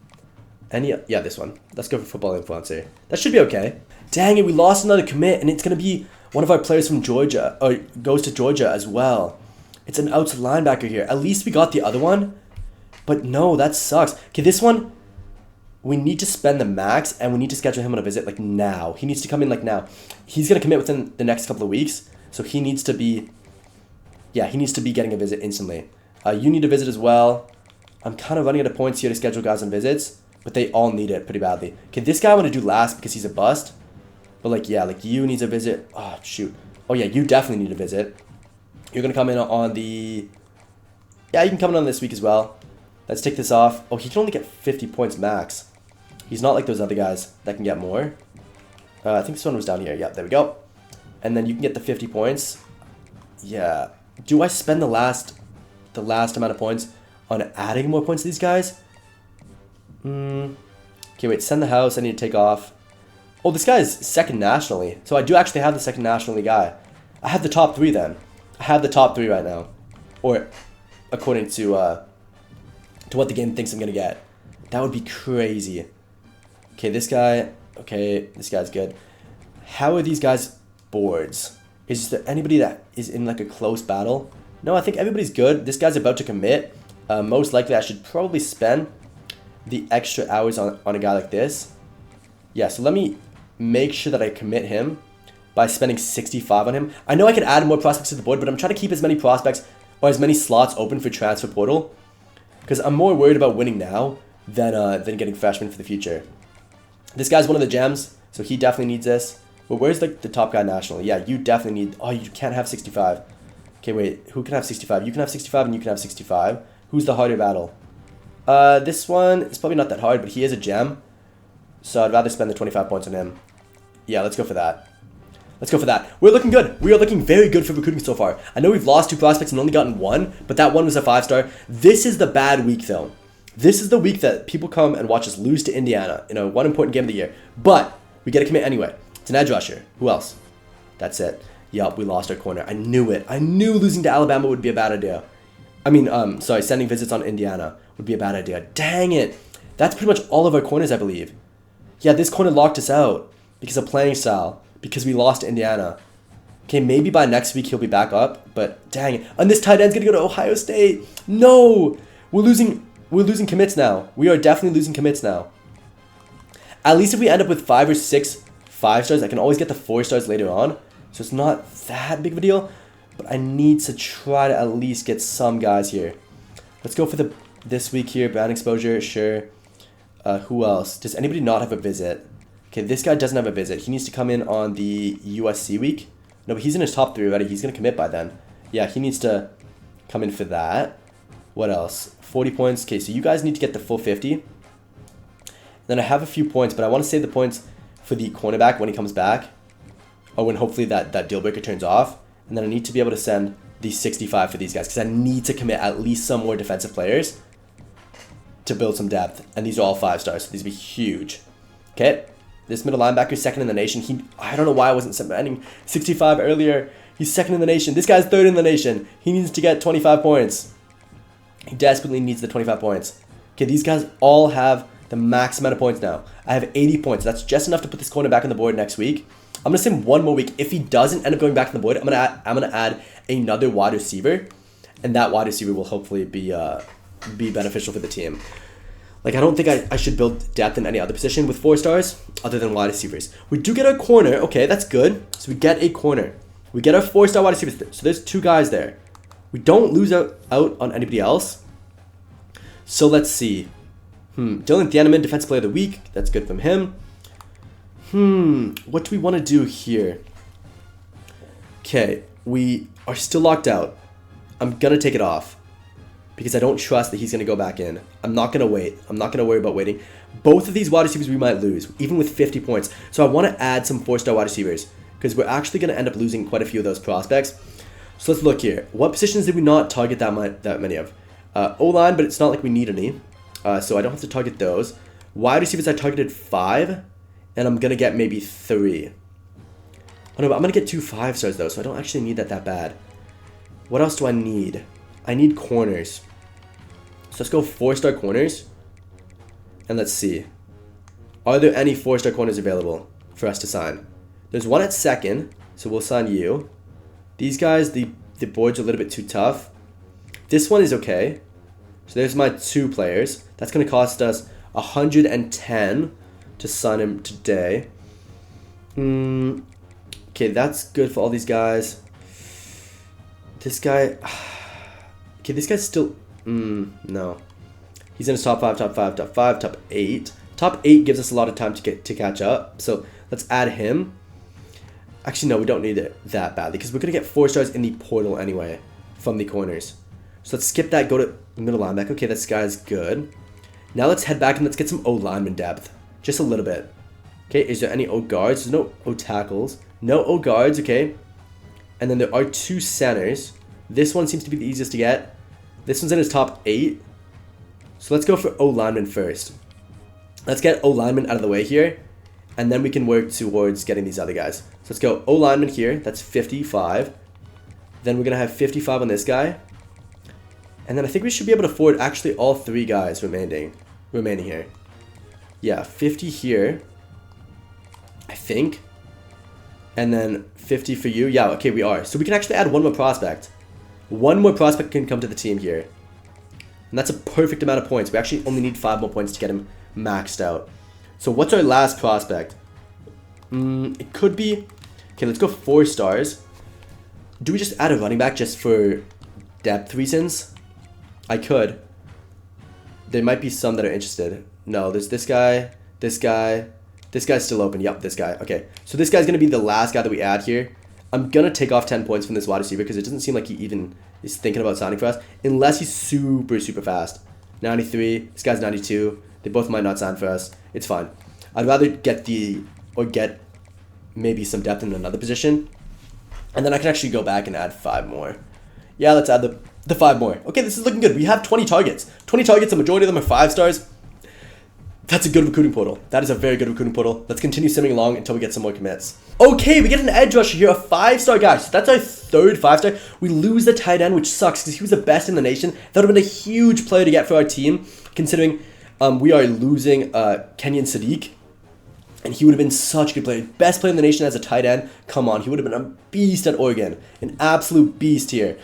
Yeah, this one. Let's go for football influencer. That should be okay. Dang it, we lost another commit, and it's going to be one of our players from Georgia. Or goes to Georgia as well. It's an outside linebacker here. At least we got the other one. But no, that sucks. Okay, this one... We need to spend the max, and we need to schedule him on a visit, like, now. He needs to come in, like, now. He's going to commit within the next couple of weeks, so he needs to be... Yeah, he needs to be getting a visit instantly. You need a visit as well. I'm kind of running out of points here to schedule guys on visits, but they all need it pretty badly. Okay, this guy I want to do last because he's a bust. But, like, yeah, like, you needs a visit. Oh, shoot. Oh, yeah, you definitely need a visit. You're going to come in on the... Yeah, you can come in on this week as well. Let's take this off. Oh, he can only get 50 points max. He's not like those other guys that can get more. I think this one was down here. Yeah, there we go. And then you can get the 50 points. Yeah. Do I spend the last amount of points on adding more points to these guys? Okay, wait. Send the house. I need to take off. Oh, this guy is second nationally. So I do actually have the second nationally guy. I have the top 3 then. I have the top 3 right now. Or according to what the game thinks I'm going to get. That would be crazy. Okay, this guy. Okay, this guy's good. How are these guys' boards? Is there anybody that is in like a close battle? No, I think everybody's good. This guy's about to commit. Most likely I should probably spend the extra hours on a guy like this. Yeah, so let me make sure that I commit him by spending 65 on him. I know I could add more prospects to the board, but I'm trying to keep as many prospects or as many slots open for transfer portal because I'm more worried about winning now than getting freshmen for the future. This guy's one of the gems, so he definitely needs this. But where's like the top guy nationally? Yeah, you definitely need... Oh, you can't have 65. Okay, wait. Who can have 65? You can have 65 and you can have 65. Who's the harder battle? This one is probably not that hard, but he is a gem. So I'd rather spend the 25 points on him. Yeah, let's go for that. Let's go for that. We're looking good. We are looking very good for recruiting so far. I know we've lost 2 prospects and only gotten 1, but that one was a 5-star. This is the bad week, though. This is the week that people come and watch us lose to Indiana in one important game of the year. But we get to commit anyway. It's an edge rusher. Who else? That's it. Yup, we lost our corner. I knew it. I knew losing to Alabama would be a bad idea. I mean, sorry, sending visits on Indiana would be a bad idea. Dang it. That's pretty much all of our corners, I believe. Yeah, this corner locked us out because of playing style, because we lost to Indiana. Okay, maybe by next week he'll be back up, but dang it. And this tight end's going to go to Ohio State. No! We're losing commits now. We are definitely losing commits now. At least if we end up with 5 or 6 5-stars, I can always get the 4-stars later on. So it's not that big of a deal, but I need to try to at least get some guys here. Let's go for this week here. Brand exposure, sure. Who else? Does anybody not have a visit? Okay, this guy doesn't have a visit. He needs to come in on the USC week. No, but he's in his top 3 already. He's going to commit by then. Yeah, he needs to come in for that. What else? 40 points. Okay, so you guys need to get the full 50. Then I have a few points, but I want to save the points for the cornerback when he comes back. Or when hopefully that deal breaker turns off. And then I need to be able to send the 65 for these guys, because I need to commit at least some more defensive players to build some depth. And these are all 5-stars, so these will be huge. Okay, this middle linebacker is 2nd in the nation. I don't know why I wasn't sending 65 earlier. He's 2nd in the nation. This guy's 3rd in the nation. He needs to get 25 points. He desperately needs the 25 points. Okay, these guys all have the max amount of points now. I have 80 points. That's just enough to put this corner back on the board next week. I'm going to send one more week. If he doesn't end up going back to the board, I'm gonna add another wide receiver. And that wide receiver will hopefully be beneficial for the team. Like, I don't think I should build depth in any other position with 4-stars other than wide receivers. We do get our corner. Okay, that's good. So we get a corner. We get our 4-star wide receivers. So there's 2 guys there. We don't lose out on anybody else. So let's see. Dylan Thieneman, Defensive Player of the Week. That's good from him. What do we want to do here? Okay, we are still locked out. I'm going to take it off because I don't trust that he's going to go back in. I'm not going to wait. I'm not going to worry about waiting. Both of these wide receivers we might lose, even with 50 points. So I want to add some 4-star wide receivers because we're actually going to end up losing quite a few of those prospects. So let's look here. What positions did we not target that many of? O-line, but it's not like we need any. So I don't have to target those. Wide receivers, I targeted 5. And I'm going to get maybe 3. Oh no, but I'm going to get 2 5-stars though, so I don't actually need that bad. What else do I need? I need corners. So let's go 4-star corners. And let's see. Are there any 4-star corners available for us to sign? There's one at 2nd, so we'll sign you. These guys, the boards are a little bit too tough. This one is okay. So there's my 2 players. That's going to cost us 110 to sign him today. Okay, that's good for all these guys. This guy... Okay, this guy's still... no. He's in his top 5, top 5, top 5, top 8. Top 8 gives us a lot of time to catch up. So let's add him. Actually, no, we don't need it that badly because we're going to get 4-stars in the portal anyway from the corners. So let's skip that, go to middle linebacker. Okay, this guy's good. Now let's head back and let's get some O-lineman depth. Just a little bit. Okay, is there any O-guards? There's no O-tackles. No O-guards, okay. And then there are 2 centers. This one seems to be the easiest to get. This one's in his top 8. So let's go for O-lineman first. Let's get O-lineman out of the way here. And then we can work towards getting these other guys. So let's go O-lineman here. That's 55. Then we're going to have 55 on this guy. And then I think we should be able to afford actually all 3 guys remaining here. Yeah, 50 here, I think. And then 50 for you. Yeah, okay, we are. So we can actually add 1 more prospect. 1 more prospect can come to the team here. And that's a perfect amount of points. We actually only need 5 more points to get him maxed out. So what's our last prospect? It could be... Okay, let's go 4-stars. Do we just add a running back just for depth reasons? I could. There might be some that are interested. No, there's this guy, this guy. This guy's still open. Yep, this guy. Okay, so this guy's going to be the last guy that we add here. I'm going to take off 10 points from this wide receiver because it doesn't seem like he even is thinking about signing for us. Unless he's super, super fast. 93. This guy's 92. They both might not sign for us. It's fine. I'd rather get maybe some depth in another position. And then I can actually go back and add 5 more. Yeah, let's add the 5 more. Okay, this is looking good. We have 20 targets. 20 targets, the majority of them are 5 stars. That's a good recruiting portal. That is a very good recruiting portal. Let's continue simming along until we get some more commits. Okay, we get an edge rusher here, a 5-star guy. So that's our 3rd 5-star. We lose the tight end, which sucks because he was the best in the nation. That would have been a huge player to get for our team, considering we are losing Kenyon Sadiq. And he would have been such a good player. Best player in the nation as a tight end. Come on, he would have been a beast at Oregon. An absolute beast here.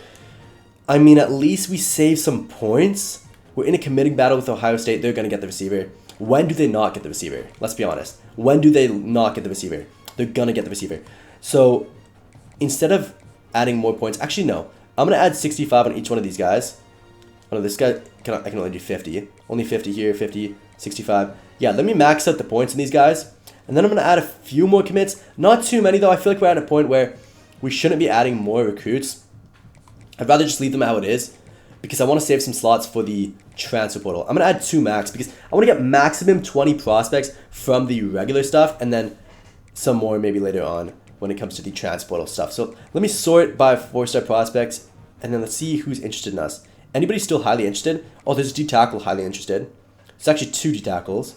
I mean, at least we save some points. We're in a committing battle with Ohio State. They're going to get the receiver. When do they not get the receiver? Let's be honest. When do they not get the receiver? They're going to get the receiver. So, instead of adding more points... Actually, no. I'm going to add 65 on each one of these guys. Oh, no, this guy... I can only do 50. Only 50 here, 50, 65. Yeah, let me max out the points on these guys. And then I'm going to add a few more commits. Not too many, though. I feel like we're at a point where we shouldn't be adding more recruits. I'd rather just leave them how it is, because I want to save some slots for the transfer portal. I'm going to add 2 max, because I want to get maximum 20 prospects from the regular stuff, and then some more maybe later on when it comes to the transfer portal stuff. So let me sort by 4-star prospects, and then let's see who's interested in us. Anybody still highly interested? Oh, there's a D-tackle highly interested. It's actually 2 D-tackles.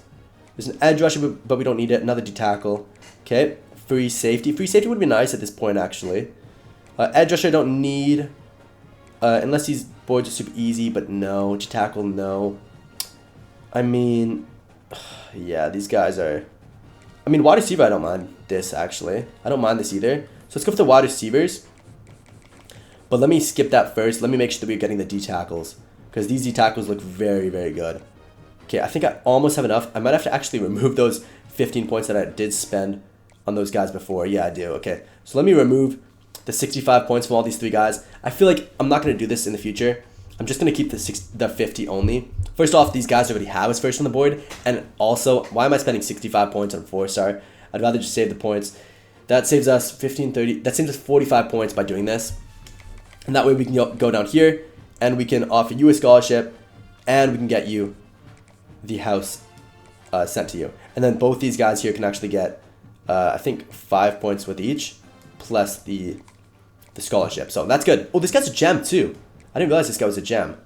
There's an edge rusher, but we don't need it. Another D-tackle. Okay, free safety. Free safety would be nice at this point, actually. Edge rusher I don't need, unless these boards are super easy, but no. D-tackle, no. I mean, yeah, these guys are... I mean, wide receiver, I don't mind this, actually. I don't mind this either. So let's go for the wide receivers. But let me skip that first. Let me make sure that we're getting the D-tackles, because these D-tackles look very, very good. Okay, I think I almost have enough. I might have to actually remove those 15 points that I did spend on those guys before. Yeah, I do. Okay, so let me remove the 65 points from all these 3 guys. I feel like I'm not going to do this in the future. I'm just going to keep the 50 only. First off, these guys already have us first on the board. And also, why am I spending 65 points on 4-star? I'd rather just save the points. That saves us 15, 30. That saves us 45 points by doing this. And that way we can go down here, and we can offer you a scholarship, and we can get you the house sent to you. And then both these guys here can actually get, I think, 5 points with each, plus the scholarship. So that's good. Oh, this guy's a gem too. I didn't realize this guy was a gem.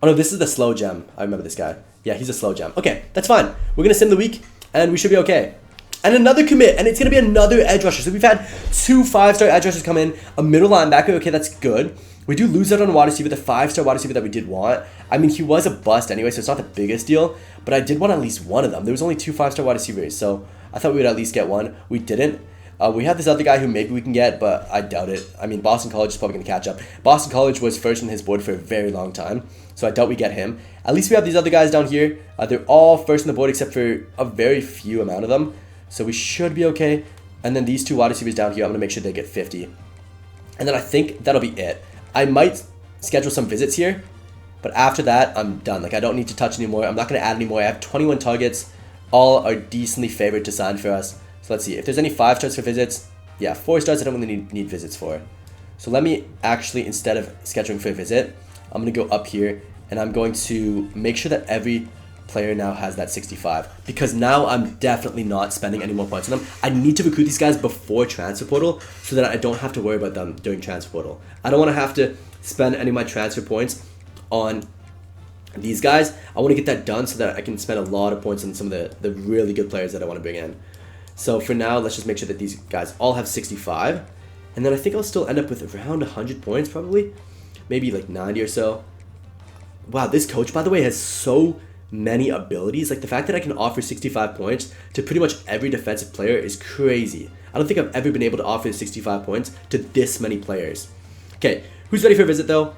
Oh no, this is the slow gem. I remember this guy. Yeah, he's a slow gem. Okay, that's fine. We're going to sim the week, and we should be okay. And another commit, and it's going to be another edge rusher. So we've had 2 5-star edge rushers come in, a middle linebacker. Okay, that's good. We do lose out on a wide receiver, the 5-star wide receiver that we did want. I mean, he was a bust anyway, so it's not the biggest deal, but I did want at least one of them. There was only 2 5-star wide receivers, so I thought we would at least get one. We didn't. We have this other guy who maybe we can get, but I doubt it. I mean, Boston College is probably going to catch up. Boston College was first on his board for a very long time, so I doubt we get him. At least we have these other guys down here. They're all first on the board except for a very few amount of them, so we should be okay. And then these 2 wide receivers down here, I'm going to make sure they get 50. And then I think that'll be it. I might schedule some visits here, but after that, I'm done. Like, I don't need to touch anymore. I'm not going to add anymore. I have 21 targets. All are decently favored to sign for us. So let's see. If there's any 5-stars for visits, yeah, 4 stars I don't really need visits for. So let me actually, instead of scheduling for a visit, I'm going to go up here, and I'm going to make sure that every player now has that 65, because now I'm definitely not spending any more points on them. I need to recruit these guys before transfer portal so that I don't have to worry about them during transfer portal. I don't want to have to spend any of my transfer points on these guys. I want to get that done so that I can spend a lot of points on some of the really good players that I want to bring in. So for now, let's just make sure that these guys all have 65, and then I think I'll still end up with around 100 points probably, maybe like 90 or so. Wow, this coach, by the way, has so many abilities. Like, the fact that I can offer 65 points to pretty much every defensive player is crazy. I don't think I've ever been able to offer 65 points to this many players. Okay, who's ready for a visit though?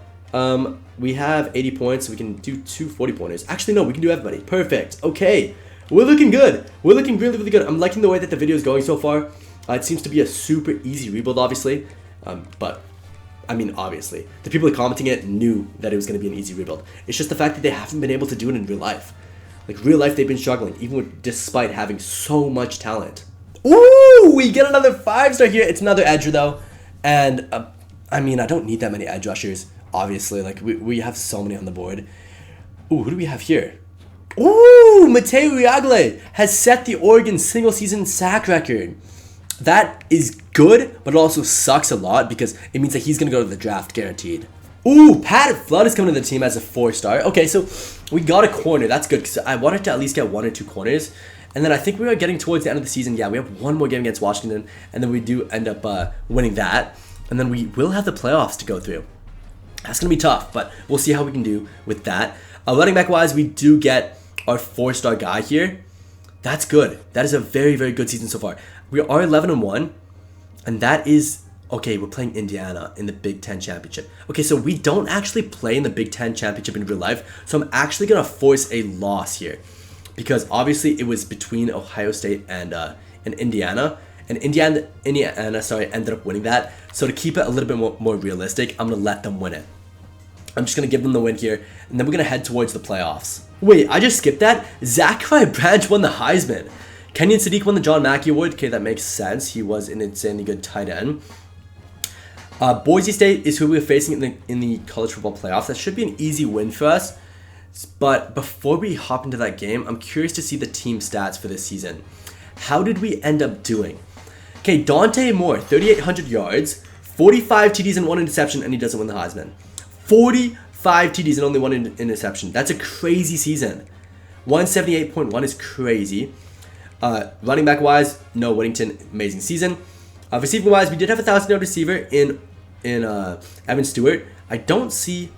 We have 80 points, so we can do 2 40-pointers. Actually, no, we can do everybody. Perfect. Okay, we're looking good. We're looking really, really good. I'm liking the way that the video is going so far. It seems to be a super easy rebuild, obviously, but I mean, obviously, the people commenting it knew that it was going to be an easy rebuild. It's just the fact that they haven't been able to do it in real life. Like, real life, they've been struggling, despite having so much talent. Ooh, we get another 5-star here. It's another edger, though. And, I mean, I don't need that many edge rushers, obviously. Like, we have so many on the board. Ooh, who do we have here? Ooh, Mateo Riagle has set the Oregon single-season sack record. That is good, but it also sucks a lot because it means that he's going to go to the draft guaranteed. Ooh, Pat Flood is coming to the team as a 4-star. Okay, so we got a corner. That's good because I wanted to at least get 1 or 2 corners. And then I think we are getting towards the end of the season. Yeah, we have 1 more game against Washington, and then we do end up winning that. And then we will have the playoffs to go through. That's going to be tough, but we'll see how we can do with that. Running back-wise, we do get our 4-star guy here. That's good. That is a very, very good season so far. We are 11-1, and that is... Okay, we're playing Indiana in the Big Ten Championship. Okay, so we don't actually play in the Big Ten Championship in real life, so I'm actually going to force a loss here. Because obviously it was between Ohio State and Indiana. And Indiana ended up winning that. So to keep it a little bit more realistic, I'm going to let them win it. I'm just going to give them the win here, and then we're going to head towards the playoffs. Wait, I just skipped that? Zachariah Branch won the Heisman. Kenyon Sadiq won the John Mackey Award. Okay, that makes sense. He was an insanely good tight end. Boise State is who we're facing in the college football playoffs. That should be an easy win for us. But before we hop into that game, I'm curious to see the team stats for this season. How did we end up doing? Okay, Dante Moore, 3,800 yards, 45 TDs and 1 interception, and he doesn't win the Heisman. 45 TDs and only 1 interception. That's a crazy season. 178.1 is crazy. Running back wise, no Whittington, amazing season. Receiving wise, we did have a 1,000-yard receiver in Evan Stewart. I don't see...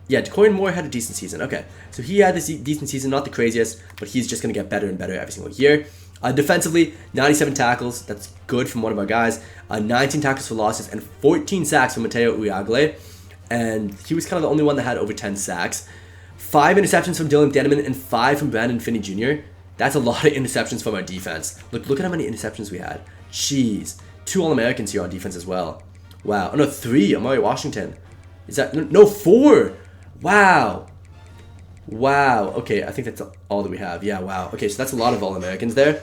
Yeah, Decorin Moore had a decent season. Okay, so he had this decent season, not the craziest, but he's just going to get better and better every single year. Defensively, 97 tackles. That's good from one of our guys. 19 tackles for losses and 14 sacks from Mateo Uiagle. And he was kind of the only one that had over 10 sacks. 5 interceptions from Dylan Denneman and 5 from Brandon Finney Jr. That's a lot of interceptions from our defense. Look at how many interceptions we had. Jeez. 2 All-Americans here on defense as well. Wow. Oh, no, 3. Amari Washington. Is that... No, 4. Wow. Wow. Okay, I think that's all that we have. Yeah, wow. Okay, so that's a lot of All-Americans there.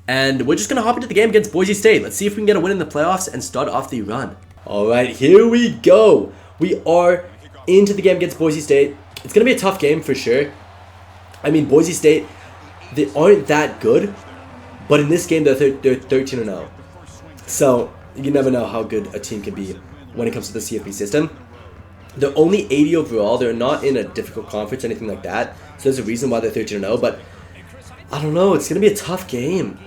And we're just going to hop into the game against Boise State. Let's see if we can get a win in the playoffs and start off the run. All right, here we go. We are into the game against Boise State. It's going to be a tough game for sure. I mean, Boise State, they aren't that good. But in this game, they're 13-0. So, you never know how good a team can be when it comes to the CFB system. They're only 80 overall. They're not in a difficult conference or anything like that. So there's a reason why they're 13-0. But I don't know. It's going to be a tough game.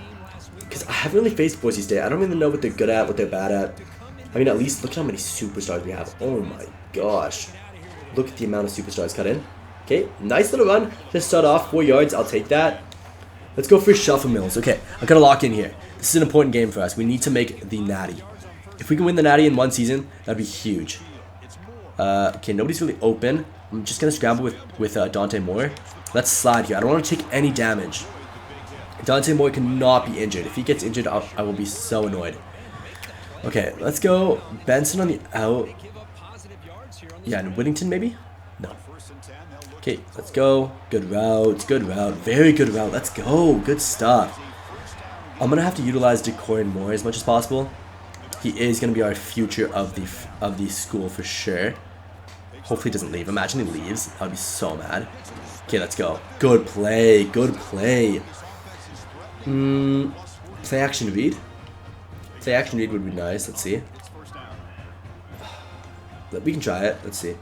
Because I haven't really faced Boise State. I don't really know what they're good at, what they're bad at. I mean, at least look at how many superstars we have. Oh my gosh. Look at the amount of superstars cut in. Okay, nice little run. Just start off 4 yards. I'll take that. Let's go for Shuffle Mills. Okay, I've got to lock in here. This is an important game for us. We need to make the natty. If we can win the natty in one season, that'd be huge. Okay, nobody's really open. I'm just going to scramble with Dante Moore. Let's slide here. I don't want to take any damage. Dante Moore cannot be injured. If he gets injured, I will be so annoyed. Okay, let's go. Benson on the out. Yeah, and Whittington maybe? No. Okay, let's go. Good route. Good route. Very good route. Let's go. Good stuff. I'm going to have to utilize Decorin Moore as much as possible. He is going to be our future of the school for sure. Hopefully he doesn't leave. Imagine he leaves. I would be so mad. Okay, let's go. Good play. Good play. Play action read? Play action read would be nice. Let's see. We can try it. Let's see.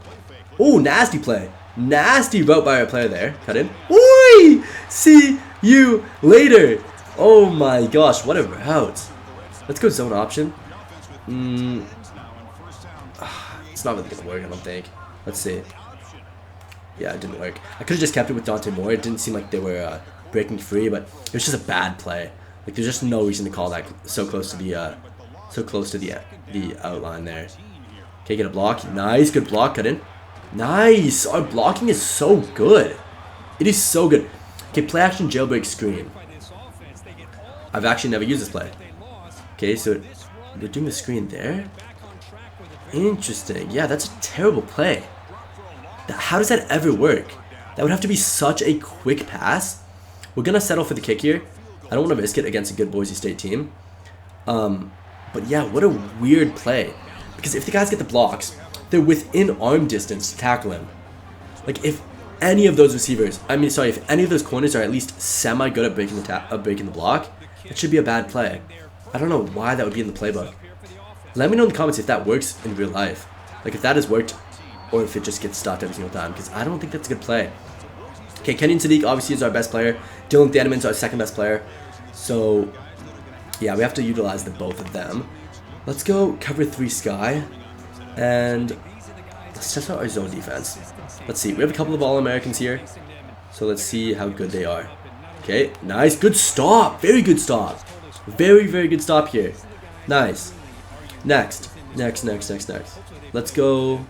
Oh, nasty play. Nasty route by our player there. Cut in. Oi! See you later. Oh my gosh, what a route. Let's go zone option. It's not really going to work, I don't think. Let's see. Yeah, it didn't work. I could have just kept it with Dante Moore. It didn't seem like they were breaking free, but it was just a bad play. Like, there's just no reason to call that so close to the outline there. Okay, get a block. Nice, good block. Cut in. Nice. Our blocking is so good. It is so good. Okay, play action jailbreak screen. I've actually never used this play. Okay, so they're doing the screen there. Interesting. Yeah, that's a terrible play. How does that ever work? That would have to be such a quick pass. We're going to settle for the kick here. I don't want to risk it against a good Boise State team. But yeah, what a weird play. Because if the guys get the blocks, they're within arm distance to tackle him. Like, if any of those receivers, if any of those corners are at least semi-good at breaking the block, it should be a bad play. I don't know why that would be in the playbook. Let me know in the comments if that works in real life. Like if that has worked or if it just gets stopped every single time, because I don't think that's a good play. Okay, Kenyon Sadiq obviously is our best player. Dylan Thieneman's our second best player. So, yeah, we have to utilize the both of them. Let's go cover 3 Sky. And let's test out our zone defense. Let's see. We have a couple of All-Americans here. So let's see how good they are. Okay, nice. Good stop. Very good stop. Very, very good stop here. Nice. Next. Let's go.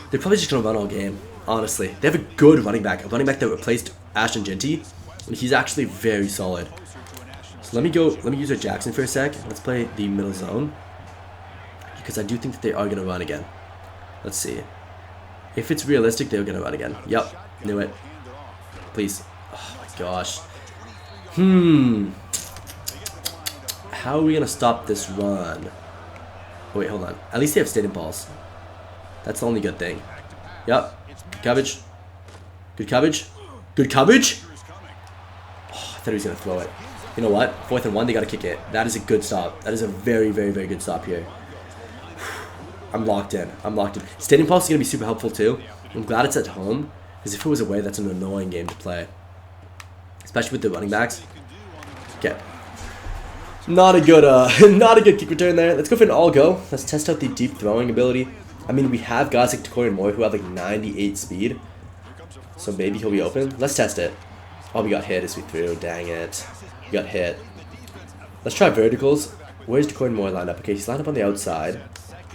They're probably just going to run all game, honestly. They have a good running back. A running back that replaced Ashton Ginty. And he's actually very solid. So let me use our Jackson for a sec. Let's play the middle zone. Because I do think that they are going to run again. Let's see. If it's realistic, they're going to run again. Yep, knew it. Please. Oh my gosh. How are we going to stop this run? Oh wait, hold on. At least they have stadium balls. That's the only good thing. Yep. Good coverage. Good coverage. Good coverage? Oh, I thought he was going to throw it. You know what? 4th and 1, they got to kick it. That is a good stop. That is a very, very, very good stop here. I'm locked in. Stadium pulse is going to be super helpful too. I'm glad it's at home, because if it was away, that's an annoying game to play. Especially with the running backs. Okay. Not a good kick return there. Let's go for an all-go. Let's test out the deep throwing ability. I mean, we have guys like Torian Moore who have like 98 speed. So maybe he'll be open. Let's test it. Oh, we got hit as we threw. Dang it. We got hit. Let's try verticals. Where's Torian Moore lined up? Okay, he's lined up on the outside.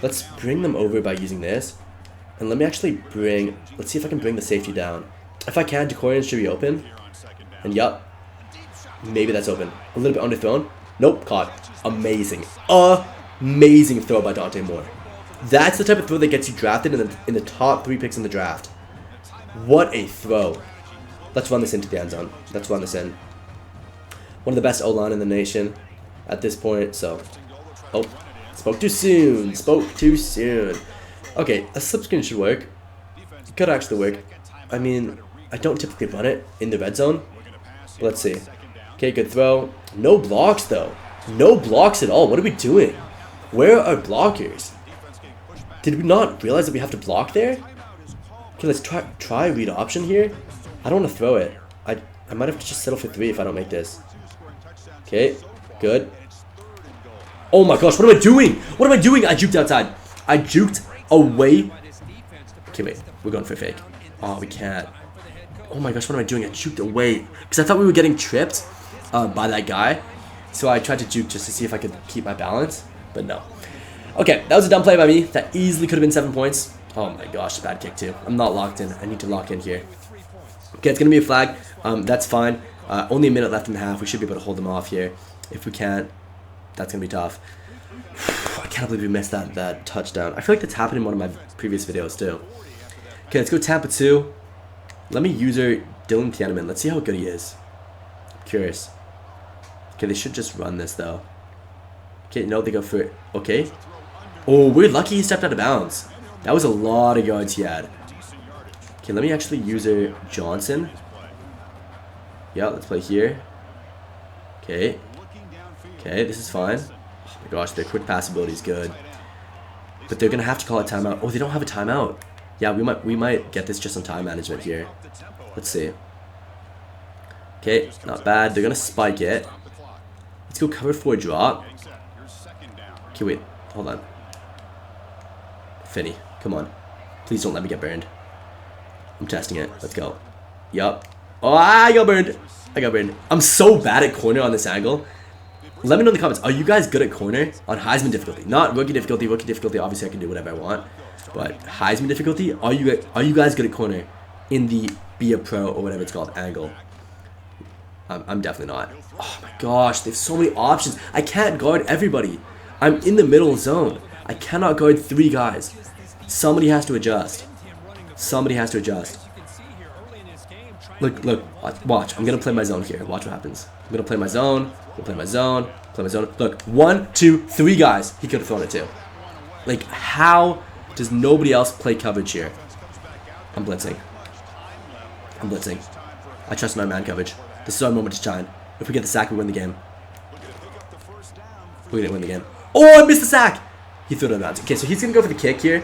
Let's bring them over by using this. And let me actually bring... Let's see if I can bring the safety down. If I can, Decorian should be open. And yup. Maybe that's open. A little bit underthrown. Nope, caught. Amazing. Amazing throw by Dante Moore. That's the type of throw that gets you drafted in the top 3 picks in the draft. What a throw. Let's run this into the end zone. Let's run this in. One of the best O-line in the nation at this point, so... Oh, spoke too soon. Spoke too soon. Okay, a slip screen should work. It could actually work. I mean, I don't typically run it in the red zone. But let's see. Okay, good throw. No blocks, though. No blocks at all. What are we doing? Where are blockers? Did we not realize that we have to block there? Okay, let's try read option here. I don't want to throw it. I might have to just settle for 3 if I don't make this. Okay, good. Oh my gosh, what am I doing? What am I doing? I juked outside. I juked away. Okay, wait. We're going for a fake. Oh, we can't. Oh my gosh, what am I doing? I juked away. Because I thought we were getting tripped by that guy. So I tried to juke just to see if I could keep my balance. But no. Okay, that was a dumb play by me. That easily could have been 7 points. Oh my gosh, bad kick too. I'm not locked in. I need to lock in here. Okay, it's going to be a flag. That's fine. Only a minute left in the half. We should be able to hold them off here. If we can't, that's going to be tough. I can't believe we missed that touchdown. I feel like that's happened in one of my previous videos too. Okay, let's go Tampa 2. Let me use our Dylan Thieneman. Let's see how good he is. I'm curious. Okay, they should just run this though. Okay, no, they go for it. Okay. Oh, we're lucky he stepped out of bounds. That was a lot of yards he had. Okay, let me actually use our Johnson. Yeah, let's play here. Okay. Okay, this is fine. Oh my gosh, their quick pass ability is good. But they're gonna have to call a timeout. Oh, they don't have a timeout. Yeah, we might get this just on time management here. Let's see. Okay, not bad. They're gonna spike it. Let's go cover 4 drop. Okay, wait. Hold on. Finney, come on. Please don't let me get burned. I'm testing it. Let's go. Yup. Oh, I got burned. I got burned. I'm so bad at corner on this angle. Let me know in the comments. Are you guys good at corner on Heisman difficulty? Not rookie difficulty. Rookie difficulty, obviously I can do whatever I want. But Heisman difficulty, are you guys good at corner in the be a pro or whatever it's called angle? I'm definitely not. Oh my gosh, they have so many options. I can't guard everybody. I'm in the middle zone. I cannot guard 3 guys. Somebody has to adjust. Somebody has to adjust. Look, watch. I'm going to play my zone here. Watch what happens. I'm going to play my zone. Play my zone. Play my zone. Look, 1, 2, 3 guys. He could have thrown it too. Like, how does nobody else play coverage here? I'm blitzing. I'm blitzing. I trust in our man coverage. This is our moment to shine. If we get the sack, we win the game. We didn't win the game. Oh, I missed the sack. He threw it out of bounds. Okay, so he's gonna go for the kick here.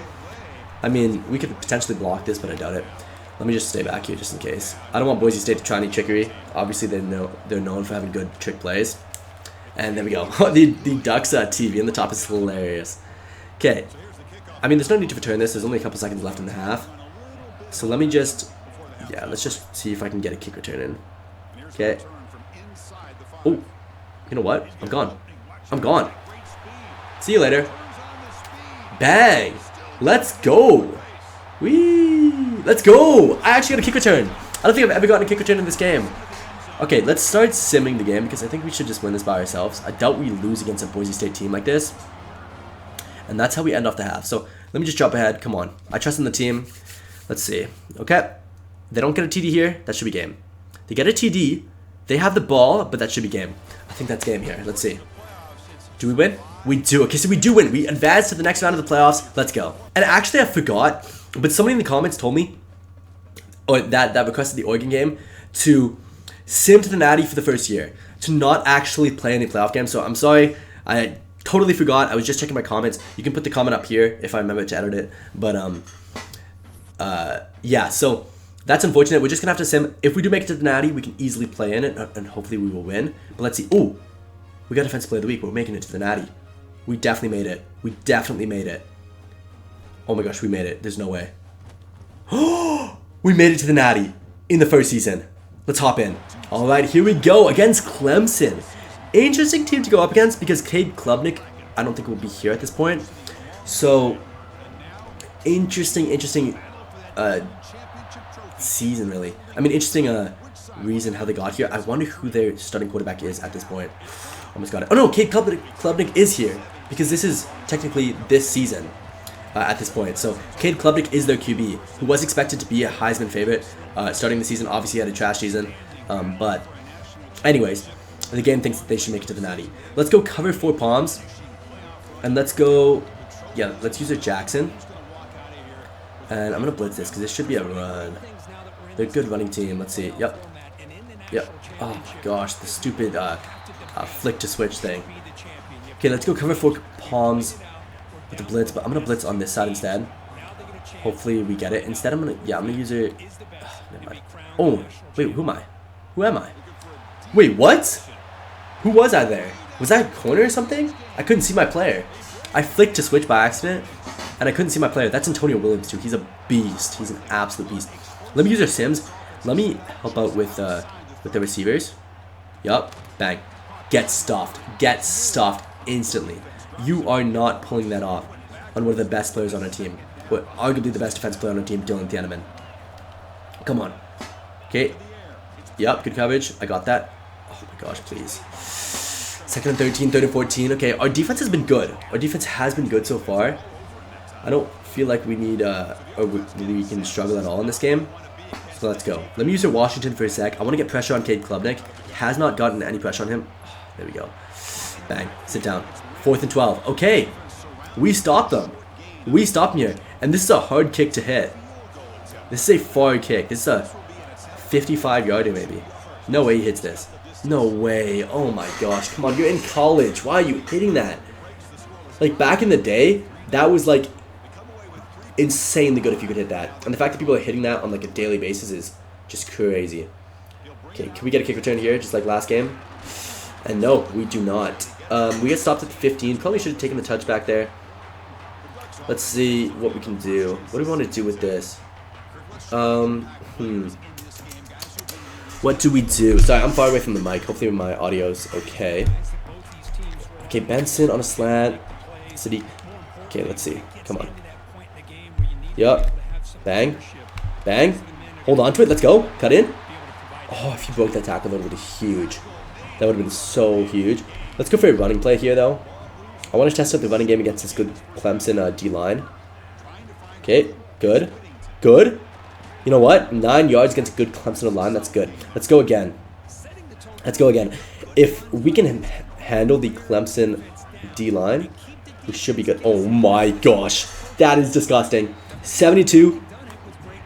I mean, we could potentially block this, but I doubt it. Let me just stay back here just in case. I don't want Boise State to try any trickery. Obviously, they're known for having good trick plays. And there we go. the Ducks TV on the top is hilarious. Okay. I mean, there's no need to return this. There's only a couple seconds left in the half. So let me just... Yeah, let's just see if I can get a kick return in. Okay. Oh. You know what? I'm gone. I'm gone. See you later. Bang. Let's go. Whee. Let's go. I actually got a kick return. I don't think I've ever gotten a kick return in this game. Okay, let's start simming the game because I think we should just win this by ourselves. I doubt we lose against a Boise State team like this. And that's how we end off the half. So let me just jump ahead. Come on. I trust in the team. Let's see. Okay. They don't get a TD here. That should be game. They get a TD. They have the ball, but that should be game. I think that's game here. Let's see. Do we win? We do. Okay, so we do win. We advance to the next round of the playoffs. Let's go. And actually, I forgot, but somebody in the comments told me, or that requested the Oregon game, to sim to the natty for the first year, to not actually play any playoff games. So I'm sorry, I totally forgot. I was just checking my comments. You can put the comment up here if I remember to edit it. But yeah, so that's unfortunate. We're just gonna have to sim. If we do make it to the natty, we can easily play in it, and hopefully we will win. But let's see. Oh, we got defensive player of the week. We're making it to the natty. We definitely made it. We definitely made it. Oh my gosh, we made it. There's no way. Oh, we made it to the natty in the first season. Let's hop in. All right, here we go against Clemson. Interesting team to go up against because Cade Klubnik, I don't think will be here at this point. So, interesting season, really. I mean, interesting reason how they got here. I wonder who their starting quarterback is at this point. Almost got it. Oh no, Cade Klubnik is here because this is technically this season at this point. So, Cade Klubnik is their QB, who was expected to be a Heisman favorite starting the season. Obviously, had a trash season. But anyways, the game thinks that they should make it to the natty. Let's go cover 4 palms. And let's go, yeah, let's use a Jackson. And I'm going to blitz this because this should be a run. They're a good running team. Let's see. Yep. Yep. Oh my gosh, the stupid flick to switch thing. Okay, let's go cover 4 palms with the blitz. But I'm going to blitz on this side instead. Hopefully we get it. Instead, I'm going to use it. Never mind. Oh, wait, who am I? Who am I? Wait, what? Who was I there? Was that a corner or something? I couldn't see my player. I flicked to switch by accident, and I couldn't see my player. That's Antonio Williams, too. He's a beast. He's an absolute beast. Let me use our sims. Let me help out with the receivers. Yup. Bang. Get stuffed. Get stuffed instantly. You are not pulling that off on one of the best players on our team. But arguably the best defensive player on our team, Dylan Thieneman. Come on. Okay. Yep, good coverage. I got that. Oh my gosh, please. 2nd and 13, 3rd and 14. Okay, our defense has been good. Our defense has been good so far. I don't feel like we need, or we can struggle at all in this game. So let's go. Let me use our Washington for a sec. I want to get pressure on Cade Klubnik. He has not gotten any pressure on him. Oh, there we go. Bang. Sit down. 4th and 12. Okay. We stopped them. We stopped them here. And this is a hard kick to hit. This is a far kick. This is a 55-yarder maybe. No way he hits this. No way. Oh my gosh. Come on, you're in college. Why are you hitting that? Like, back in the day, that was like insanely good if you could hit that. And the fact that people are hitting that on like a daily basis is just crazy. Okay, can we get a kick return here just like last game? And no, we do not. We get stopped at the 15. Probably should have taken the touchback there. Let's see what we can do. What do we want to do with this? What do we do? Sorry, I'm far away from the mic. Hopefully my audio's okay. Okay, Benson on a slant. City. Okay, let's see. Come on. Yup. Bang. Bang. Hold on to it. Let's go. Cut in. Oh, if you broke that tackle, that would have been huge. That would have been so huge. Let's go for a running play here, though. I want to test out the running game against this good Clemson D-line. Okay, good. Good. You know what? 9 yards against a good Clemson line. That's good. Let's go again. Let's go again. If we can handle the Clemson D-line, we should be good. Oh my gosh. That is disgusting. 72.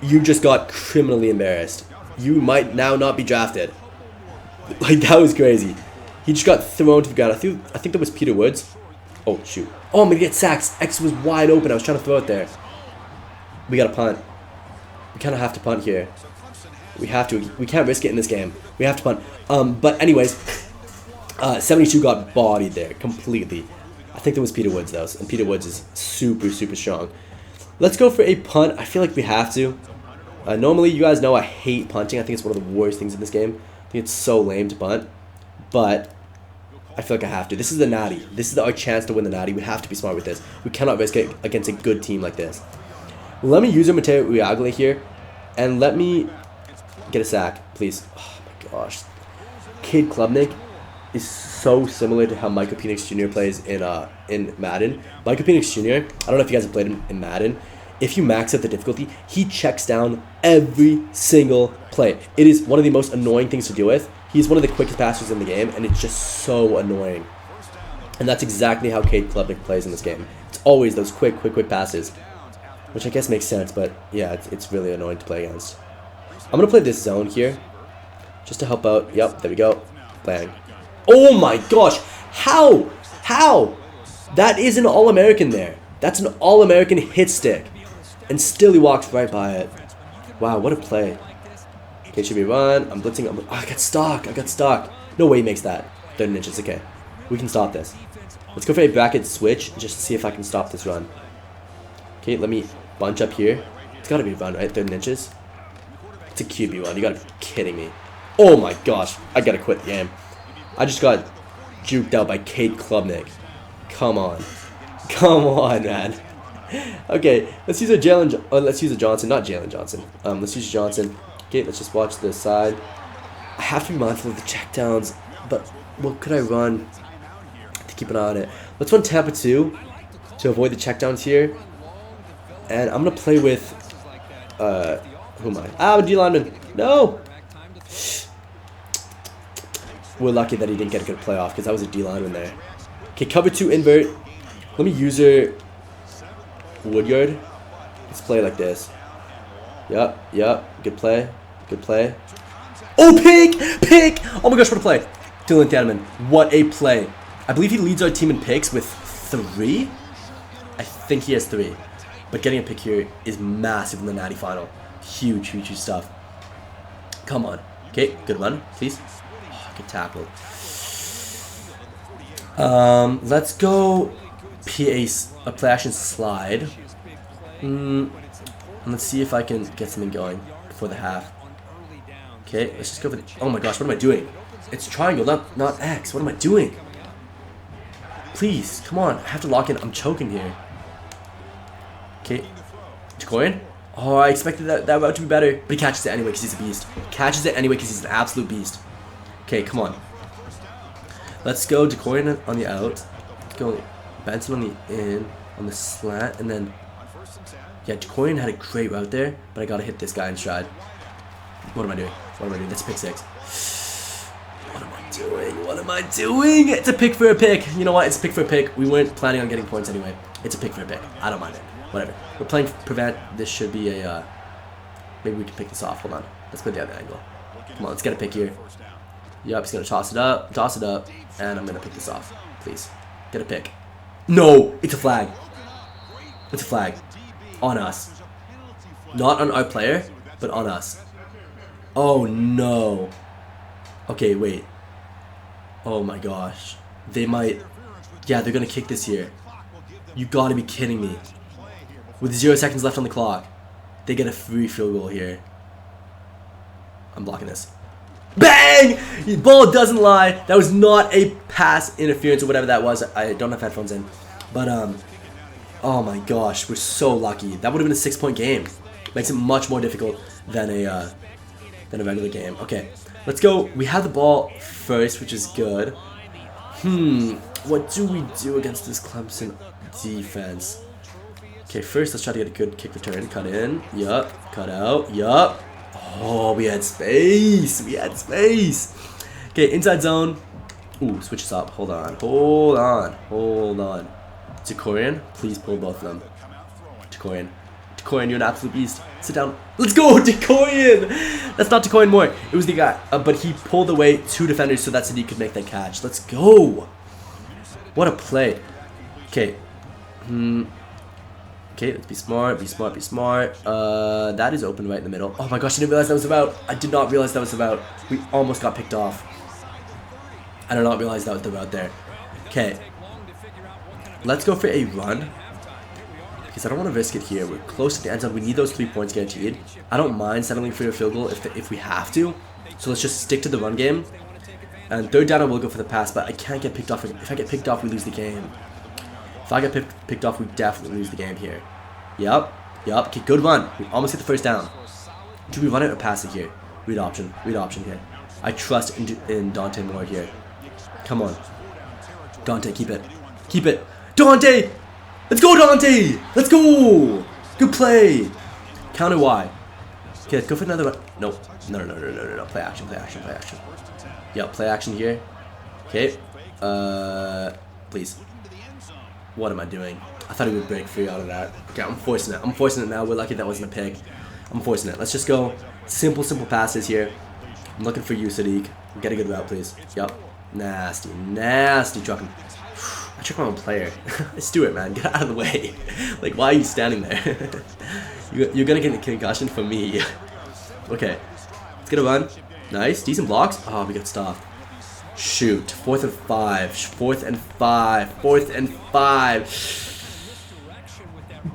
You just got criminally embarrassed. You might now not be drafted. Like, that was crazy. He just got thrown to the ground. I think that was Peter Woods. Oh, shoot. Oh, I'm going to get sacked. X was wide open. I was trying to throw it there. We got to punt. We kind of have to punt here. We have to. We can't risk it in this game. We have to punt. But anyways, 72 got bodied there completely. I think that was Peter Woods, though. And Peter Woods is super, super strong. Let's go for a punt. I feel like we have to. Normally, you guys know I hate punting. I think it's one of the worst things in this game. I think it's so lame to punt. But I feel like I have to. This is the natty. This is our chance to win the natty. We have to be smart with this. We cannot risk it against a good team like this. Let me use a Mateo Uyagle here. And let me get a sack, please. Oh my gosh. Cade Klubnik is so similar to how Michael Penix Jr. plays in Madden. Michael Penix Jr., I don't know if you guys have played him in Madden. If you max out the difficulty, he checks down every single play. It is one of the most annoying things to deal with. He's one of the quickest passers in the game, and it's just so annoying. And that's exactly how Cade Klubnik plays in this game. It's always those quick passes, which I guess makes sense, but yeah, it's really annoying to play against. I'm going to play this zone here, just to help out. Yep, there we go. Bang. Oh my gosh, how? That is an All-American there. That's an All-American hit stick. And still he walks right by it. Wow, what a play. Okay, should we run? I'm blitzing. Oh, I got stuck. No way he makes that. 30 inches, okay. We can stop this. Let's go for a bracket switch just to see if I can stop this run. Okay, let me bunch up here. It's got to be a run, right? 30 inches. It's a QB run. You got to be kidding me. Oh my gosh. I got to quit the game. I just got juked out by Cade Klubnik. Come on. Come on, man. Okay, let's use a Johnson. Not Jalen Johnson. Let's use Johnson. Okay, let's just watch this side. I have to be mindful of the checkdowns, but what could I run to keep an eye on it? Let's run Tampa 2 to avoid the checkdowns here. And I'm going to play with, who am I? Ah, D lineman. No! We're lucky that he didn't get a good play off because that was a D lineman there. Okay, cover 2 invert. Let me use her Woodyard. Let's play like this. Yep. Good play. Oh, pick! Oh my gosh, what a play. Dylan Thaddeman, what a play. I believe he leads our team in picks with 3. I think he has 3. But getting a pick here is massive in the natty final. Huge stuff. Come on. Okay, good run, please. Oh, good tackle. Let's go play action slide. Let's see if I can get something going before the half. Okay, let's just go for the... Oh my gosh, what am I doing? It's triangle, not X. What am I doing? Please, come on. I have to lock in. I'm choking here. Okay. Jacorin? Oh, I expected that route to be better. But he catches it anyway because he's a beast. Catches it anyway because he's an absolute beast. Okay, come on. Let's go Jacorin on the out. Let's go Benson on the in, on the slant, and then... Yeah, Jacorin had a great route there, but I gotta hit this guy in stride. What am I doing? That's pick 6. What am I doing? It's a pick for a pick. You know what? It's a pick for a pick. We weren't planning on getting points anyway. It's a pick for a pick. I don't mind it. Whatever. We're playing prevent. This should be a... maybe we can pick this off. Hold on. Let's put the other angle. Come on, let's get a pick here. Yep, he's gonna toss it up, and I'm gonna pick this off. Please. Get a pick. No! It's a flag. It's a flag. On us. Not on our player, but on us. Oh no. Okay, wait. Oh my gosh. They might... Yeah, they're gonna kick this here. You gotta be kidding me. With 0 seconds left on the clock, they get a free field goal here. I'm blocking this. Bang! The ball doesn't lie. That was not a pass interference or whatever that was. I don't have headphones in. But, oh my gosh, we're so lucky. That would have been a 6-point game. Makes it much more difficult than a regular game. Okay, let's go. We have the ball first, which is good. What do we do against this Clemson defense? Okay, first let's try to get a good kick return. Cut in. Yup. Cut out. Yup. Oh, we had space. Okay, inside zone. Ooh, switch this up. Hold on. Jacorin, please pull both of them. Jacorin, you're an absolute beast. Sit down. Let's go, Decoyin! That's not Decoyin more. It was the guy, but he pulled away 2 defenders so that Sadiq could make that catch. Let's go. What a play. Okay. Okay, let's be smart, be smart, be smart. That is open right in the middle. Oh my gosh, I didn't realize that was about. I did not realize that was about. We almost got picked off. I did not realize that was the route there. Okay. Let's go for a run. Because I don't want to risk it here. We're close to the end zone. We need those 3 points guaranteed. I don't mind settling for a field goal if we have to. So let's just stick to the run game. And 3rd down, I will go for the pass, but I can't get picked off. If I get picked off, we lose the game. If I get picked off, we definitely lose the game here. Yup. Okay, good run. We almost hit the 1st down. Do we run it or pass it here? Read option here. I trust in Dante Moore here. Come on. Dante, keep it. Keep it. Dante! Let's go, Dante! Let's go! Good play. Counter Y. Okay, let's go for another run. No. No. Play action. Yep, play action here. Okay. Please. What am I doing? I thought he would break free out of that. Okay, I'm forcing it now. We're lucky that wasn't a pick. I'm forcing it. Let's just go. Simple passes here. I'm looking for you, Sadiq. Get a good route, please. Yup. Nasty trucking. I tricked my own player. Let's do it, man. Get out of the way. Like, why are you standing there? You're gonna get a concussion from me. Okay. Let's get a run. Nice. Decent blocks. Oh, we got stopped. Shoot. 4th and 5. 4th and 5.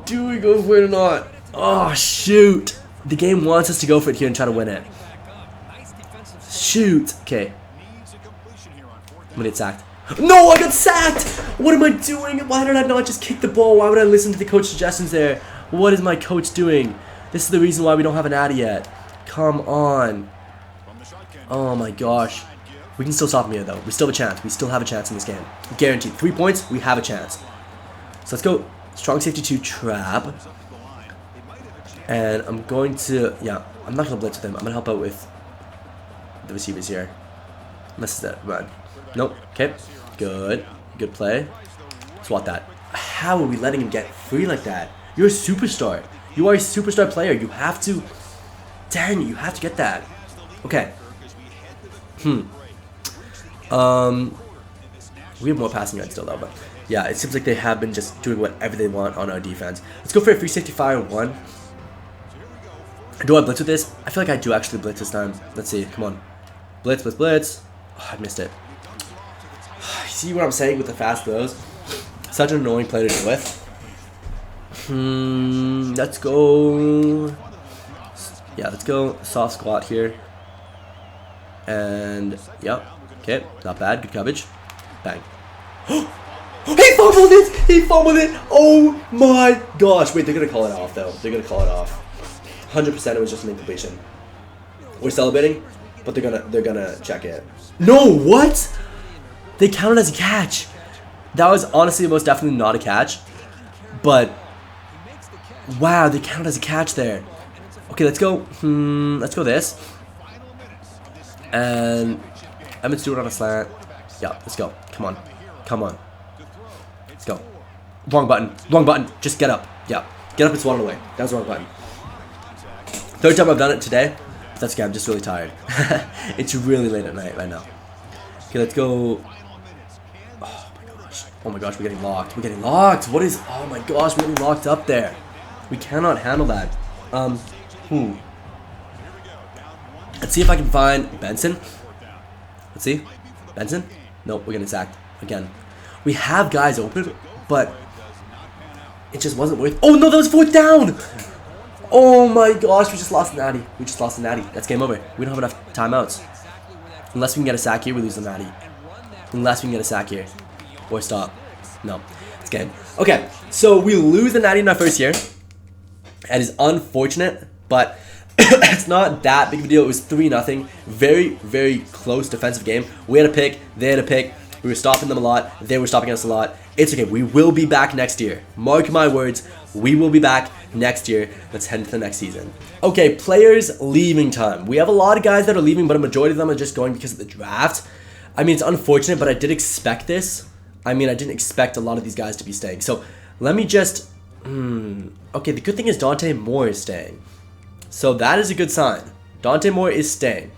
Do we go for it or not? Oh, shoot. The game wants us to go for it here and try to win it. Shoot. Okay. I'm gonna get sacked. No, I got sacked! What am I doing? Why did I not just kick the ball? Why would I listen to the coach's suggestions there? What is my coach doing? This is the reason why we don't have an natty yet. Come on. Oh my gosh. We can still stop him here though. We still have a chance. We still have a chance in this game. Guaranteed. 3 points, we have a chance. So let's go. Strong safety 2 trap. And I'm going to, yeah, I'm not going to blitz with him. I'm going to help out with the receivers here. Unless it's that run. Nope. Okay. Good play. Swat that. How are we letting him get free like that? You're a superstar. You are a superstar player. You have to, dang it, you have to get that. Okay. We have more passing yards still though, but yeah, it seems like they have been just doing whatever they want on our defense. Let's go for a free safety fire 1. Do I blitz with this? I feel like I do actually blitz this time. Let's see. Come on. Blitz. Oh, I missed it. See what I'm saying with the fast throws? Such an annoying play to deal with. Let's go. Yeah, let's go. Soft squat here. And, yep. Okay, not bad. Good coverage. Bang. He fumbled it! Oh my gosh. Wait, they're going to call it off, though. They're going to call it off. 100% it was just an incompletion. We're celebrating, but they're gonna check it. No, what? They counted as a catch. That was honestly most definitely not a catch. But wow, they counted as a catch there. Okay, let's go. Let's go this. And Emmett Stewart on a slant. Yeah, let's go. Come on. Let's go. Wrong button. Just get up. Yeah, get up and swat it away. That was the wrong button. 3rd time I've done it today. That's okay, I'm just really tired. It's really late at night right now. Okay, let's go. Oh my gosh, we're getting locked. What is, oh my gosh, we're getting locked up there. We cannot handle that. Let's see if I can find Benson. Let's see. Benson? Nope, we're getting sacked again. We have guys open, but it just wasn't worth. Oh no, that was 4th down! Oh my gosh, we just lost the natty. That's game over. We don't have enough timeouts. Unless we can get a sack here, we lose the natty. Or stop. No. It's game. Okay, so we lose the natty in our first year. That is unfortunate, but it's not that big of a deal. It was 3-0. Very, very close defensive game. We had a pick. They had a pick. We were stopping them a lot. They were stopping us a lot. It's okay. We will be back next year. Mark my words. We will be back next year. Let's head into the next season. Okay, players leaving time. We have a lot of guys that are leaving, but a majority of them are just going because of the draft. I mean, it's unfortunate, but I did expect this. I mean, I didn't expect a lot of these guys to be staying. So let me just... Okay, the good thing is Dante Moore is staying. So that is a good sign. Dante Moore is staying.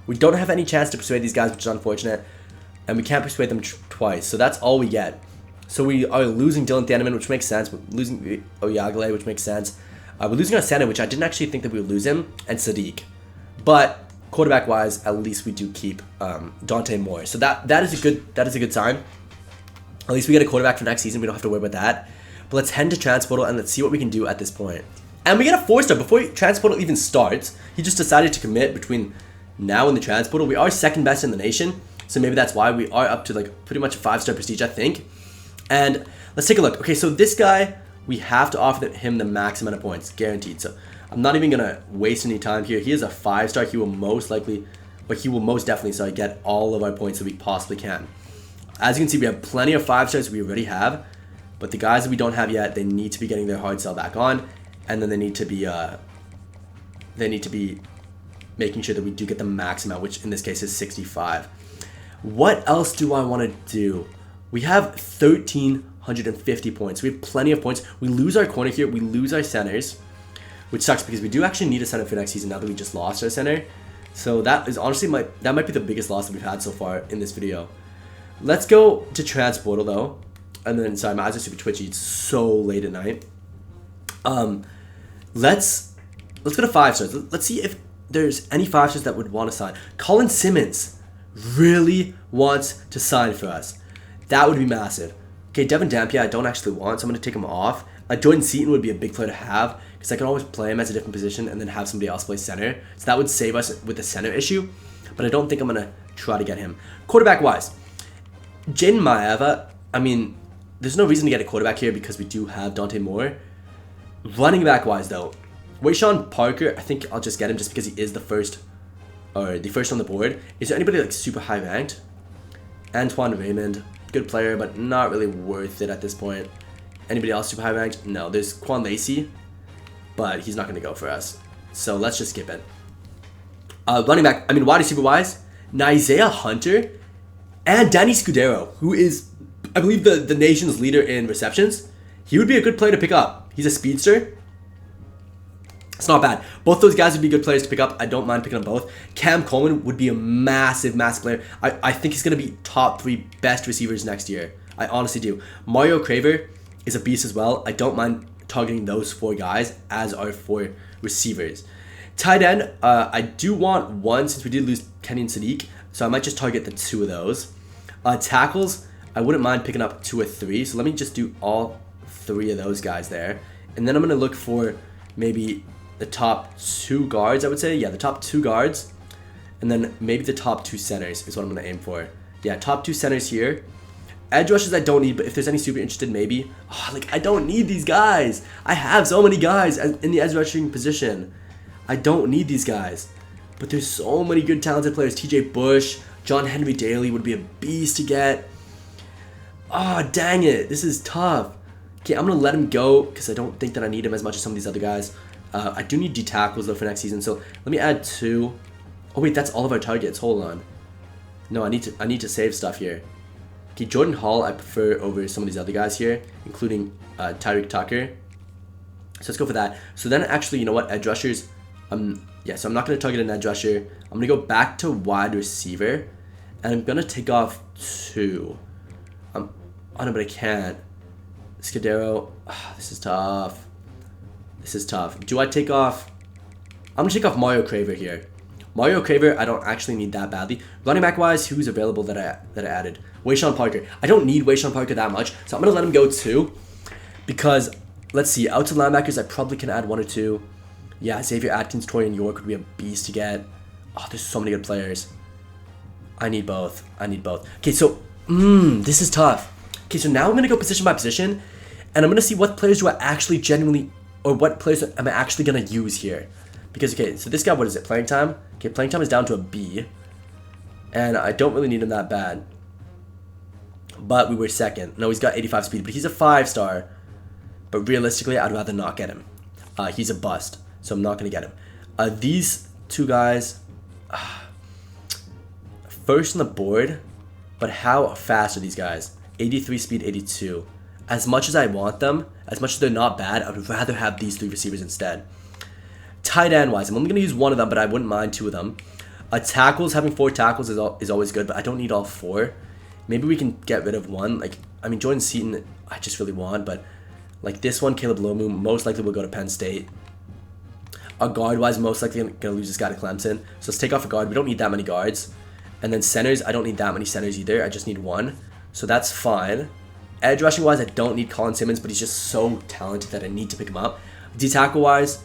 We don't have any chance to persuade these guys, which is unfortunate. And we can't persuade them twice. So that's all we get. So we are losing Dylan Thieneman, which makes sense. We're losing Oyagale, which makes sense. We're losing our center, which I didn't actually think that we would lose him, and Sadiq. But quarterback-wise, at least we do keep Dante Moore. So that is a good sign. At least we get a quarterback for next season. We don't have to worry about that. But let's head to Transportal and let's see what we can do at this point. And we get a 4-star before Transportal even starts. He just decided to commit between now and the Transportal. We are second best in the nation, so maybe that's why we are up to like pretty much a 5-star prestige, I think. And let's take a look. Okay, so this guy, we have to offer him the max amount of points, guaranteed. So I'm not even gonna waste any time here. He is a 5-star. He will most definitely get all of our points that we possibly can. As you can see, we have plenty of 5-stars we already have, but the guys that we don't have yet, they need to be getting their hard sell back on, and then they need to be making sure that we do get the max amount, which in this case is 65. What else do I want to do? We have 1,350 points. We have plenty of points. We lose our corner here. We lose our centers, which sucks because we do actually need a center for next season now that we just lost our center. So that is honestly that might be the biggest loss that we've had so far in this video. Let's go to Transportal though. And then, sorry, my eyes are super twitchy. It's so late at night. Let's go to 5-stars. Let's see if there's any 5-stars that would want to sign. Colin Simmons really wants to sign for us. That would be massive. Okay, Devin Dampier I don't actually want, so I'm going to take him off. Jordan Seaton would be a big player to have because I can always play him as a different position and then have somebody else play center. So that would save us with the center issue, but I don't think I'm going to try to get him. Quarterback-wise, Jaden Maeva, I mean, there's no reason to get a quarterback here because we do have Dante Moore. Running back-wise, though, Wayshawn Parker, I think I'll just get him just because he is the first on the board. Is there anybody like super high ranked? Antoine Raymond, good player, but not really worth it at this point. Anybody else super high ranked? No, there's Quan Lacey, but he's not going to go for us. So let's just skip it. Running back, I mean wide receiver wise, Isaiah Hunter and Danny Scudero, who is, I believe, the nation's leader in receptions. He would be a good player to pick up. He's a speedster. It's not bad. Both those guys would be good players to pick up. I don't mind picking up both. Cam Coleman would be a massive player. I think he's going to be top 3 best receivers next year. I honestly do. Mario Craver is a beast as well. I don't mind targeting those 4 guys as our 4 receivers. Tight end, I do want one since we did lose Kenny and Sadiq, so I might just target the 2 of those. Tackles, I wouldn't mind picking up 2 or 3, so let me just do all 3 of those guys there. And then I'm going to look for maybe the top 2 guards, I would say. Yeah, the top 2 guards. And then maybe the top 2 centers is what I'm going to aim for. Yeah, top 2 centers here. Edge rushers I don't need, but if there's any super interested, maybe. Oh, like, I don't need these guys. I have so many guys in the edge rushing position. I don't need these guys. But there's so many good talented players. TJ Bush, John Henry Daly would be a beast to get. Oh, dang it. This is tough. Okay, I'm going to let him go because I don't think that I need him as much as some of these other guys. I do need D tackles though for next season, so let me add 2. Oh wait, that's all of our targets. Hold on. No, I need to save stuff here. Okay, Jordan Hall I prefer over some of these other guys here, including Tyreek Tucker. So let's go for that. So then actually, you know what? Edge rushers. Yeah, so I'm not going to target an edge rusher. I'm going to go back to wide receiver, and I'm going to take off 2. Oh no, but I can't. Scudero. This is tough. This is tough. Do I take off? I'm going to take off Mario Craver here. Mario Craver, I don't actually need that badly. Running back wise, who's available that I added? Wayshawn Parker. I don't need Wayshawn Parker that much, so I'm going to let him go too. Because, let's see, outside linebackers, I probably can add 1 or 2. Yeah, Xavier Atkins, Torian York would be a beast to get. Oh, there's so many good players. I need both. Okay, so, this is tough. Okay, so now I'm going to go position by position, and I'm going to see what players do I actually genuinely, or what players am I actually going to use here. Because, okay, so this guy, what is it, playing time? Okay, playing time is down to a B, and I don't really need him that bad. But we were second. No, he's got 85 speed, but he's a 5-star. But realistically, I'd rather not get him. He's a bust, so I'm not going to get him. These 2 guys, first on the board, but how fast are these guys? 83 speed, 82. As much as I want them, as much as they're not bad, I would rather have these 3 receivers instead. Tight end wise, I'm only going to use one of them, but I wouldn't mind two of them. Tackles, having 4 tackles is always good, but I don't need all 4. Maybe we can get rid of one. Like, I mean, Jordan Seaton, I just really want, but like this one, Caleb Lomu, most likely will go to Penn State. Guard-wise, most likely going to lose this guy to Clemson. So let's take off a guard. We don't need that many guards. And then centers, I don't need that many centers either. I just need one. So that's fine. Edge rushing-wise, I don't need Colin Simmons, but he's just so talented that I need to pick him up. D-tackle-wise,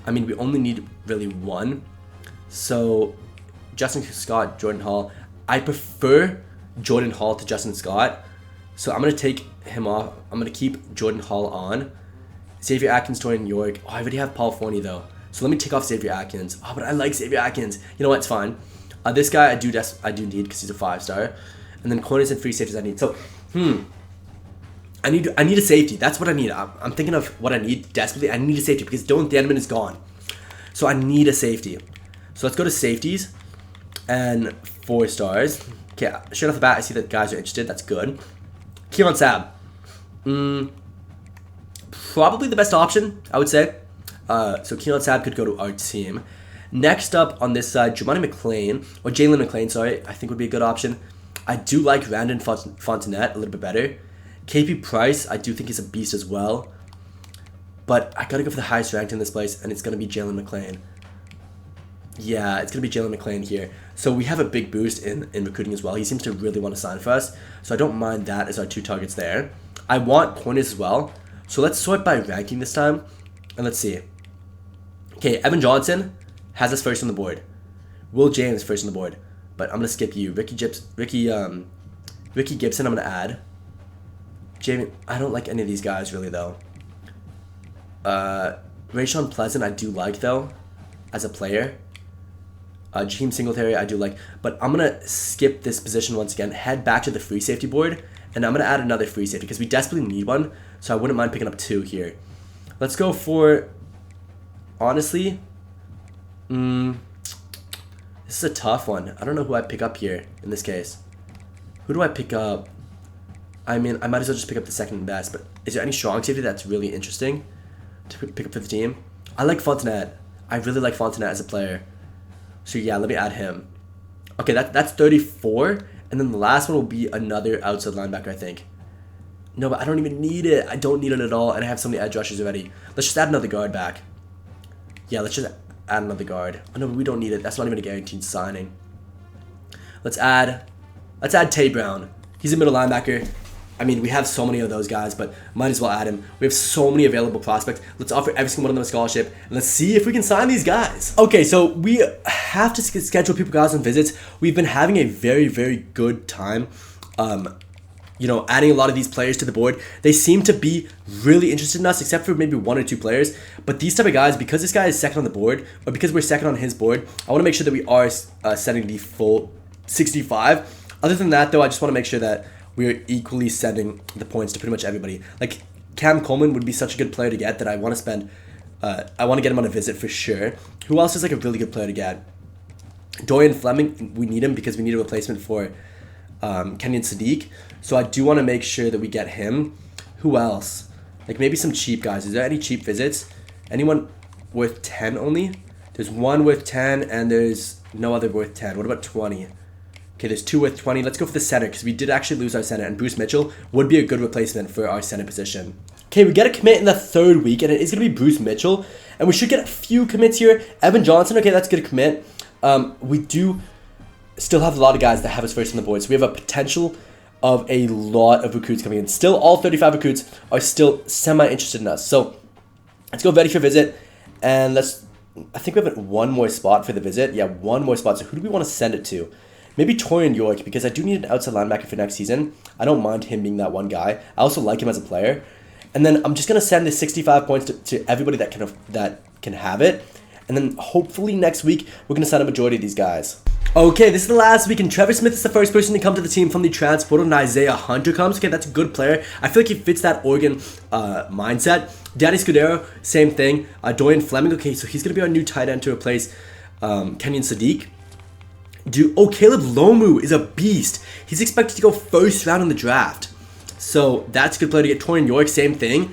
I mean, we only need really one. So Justin Scott, Jordan Hall. I prefer Jordan Hall to Justin Scott. So I'm going to take him off. I'm going to keep Jordan Hall on. Xavier Atkins, Torian York. Oh, I already have Paul Forney, though. So let me take off Xavier Atkins. Oh, but I like Xavier Atkins. You know what? It's fine. This guy I do need because he's a 5-star. And then corners and free safeties I need. So, I need a safety. That's what I need. I'm thinking of what I need desperately. I need a safety because Dylan Thandman is gone. So I need a safety. So let's go to safeties and 4 stars. Okay, straight off the bat, I see that guys are interested. That's good. Keelan Sabb. Probably the best option, I would say. So Keelan Sabb could go to our team. Next up on this side, Jalen McClain, sorry, I think would be a good option. I do like Randon Fontenette a little bit better. KP Price, I do think he's a beast as well. But I gotta go for the highest ranked in this place, and it's gonna be Jalen McClain. Yeah, it's gonna be Jalen McClain here. So we have a big boost in recruiting as well. He seems to really want to sign for us. So I don't mind that as our 2 targets there. I want corners as well. So let's sort by ranking this time. And let's see. Okay, Evan Johnson has us first on the board. Will James first on the board. But I'm gonna skip you. Ricky Gibson I'm gonna add. Jamie, I don't like any of these guys really though. Rayshawn Pleasant I do like though as a player. Jakeem Singletary I do like, but I'm gonna skip this position once again, head back to the free safety board, and I'm gonna add another free safety because we desperately need one, so I wouldn't mind picking up 2 here. Let's go for, honestly, this is a tough one. I don't know who I pick up here in this case. Who do I pick up? I mean, I might as well just pick up the second best, but is there any strong safety that's really interesting to pick up for the team? I like Fontenette. I really like Fontenette as a player. So yeah, let me add him. Okay, that's 34, and then the last one will be another outside linebacker, I think. No, but I don't even need it. I don't need it at all, and I have so many edge rushers already. Let's just add another guard back. Yeah, let's just add another guard. Oh no, but we don't need it. That's not even a guaranteed signing. Let's add Tay Brown. He's a middle linebacker. I mean, we have so many of those guys, but might as well add him. We have so many available prospects. Let's offer every single one of them a scholarship, and let's see if we can sign these guys. Okay, so we have to schedule people guys on visits. We've been having a very, very good time, adding a lot of these players to the board. They seem to be really interested in us, except for maybe 1 or 2 players. But these type of guys, because this guy is second on the board, or because we're second on his board, I want to make sure that we are setting the full 65. Other than that, though, I just want to make sure that we're equally sending the points to pretty much everybody. Like, Cam Coleman would be such a good player to get that I want to get him on a visit for sure. Who else is like a really good player to get? Dorian Fleming, we need him because we need a replacement for Kenyon Sadiq. So I do want to make sure that we get him. Who else? Like maybe some cheap guys. Is there any cheap visits? Anyone worth 10 only? There's one worth 10 and there's no other worth 10. What about 20? Okay, there's 2 worth 20. Let's go for the center because we did actually lose our center, and Bruce Mitchell would be a good replacement for our center position. Okay, we get a commit in the 3rd week, and it is going to be Bruce Mitchell, and we should get a few commits here. Evan Johnson, okay, that's a good commit. We do still have a lot of guys that have us first on the board, so we have a potential of a lot of recruits coming in. Still, all 35 recruits are still semi-interested in us. So let's go ready for visit, and I think we have 1 more spot for the visit. Yeah, 1 more spot. So who do we want to send it to? Maybe Torian York, because I do need an outside linebacker for next season. I don't mind him being that one guy. I also like him as a player. And then I'm just going to send the 65 points to everybody that can have it. And then hopefully next week, we're going to sign a majority of these guys. Okay, this is the last week, and Trevor Smith is the first person to come to the team from the transport, and Isaiah Hunter comes. Okay, that's a good player. I feel like he fits that Oregon mindset. Danny Scudero, same thing. Dorian Fleming, okay, so he's going to be our new tight end to replace Kenyon Sadiq. Caleb Lomu is a beast. He's expected to go 1st round in the draft. So that's a good player to get. Torian York, same thing.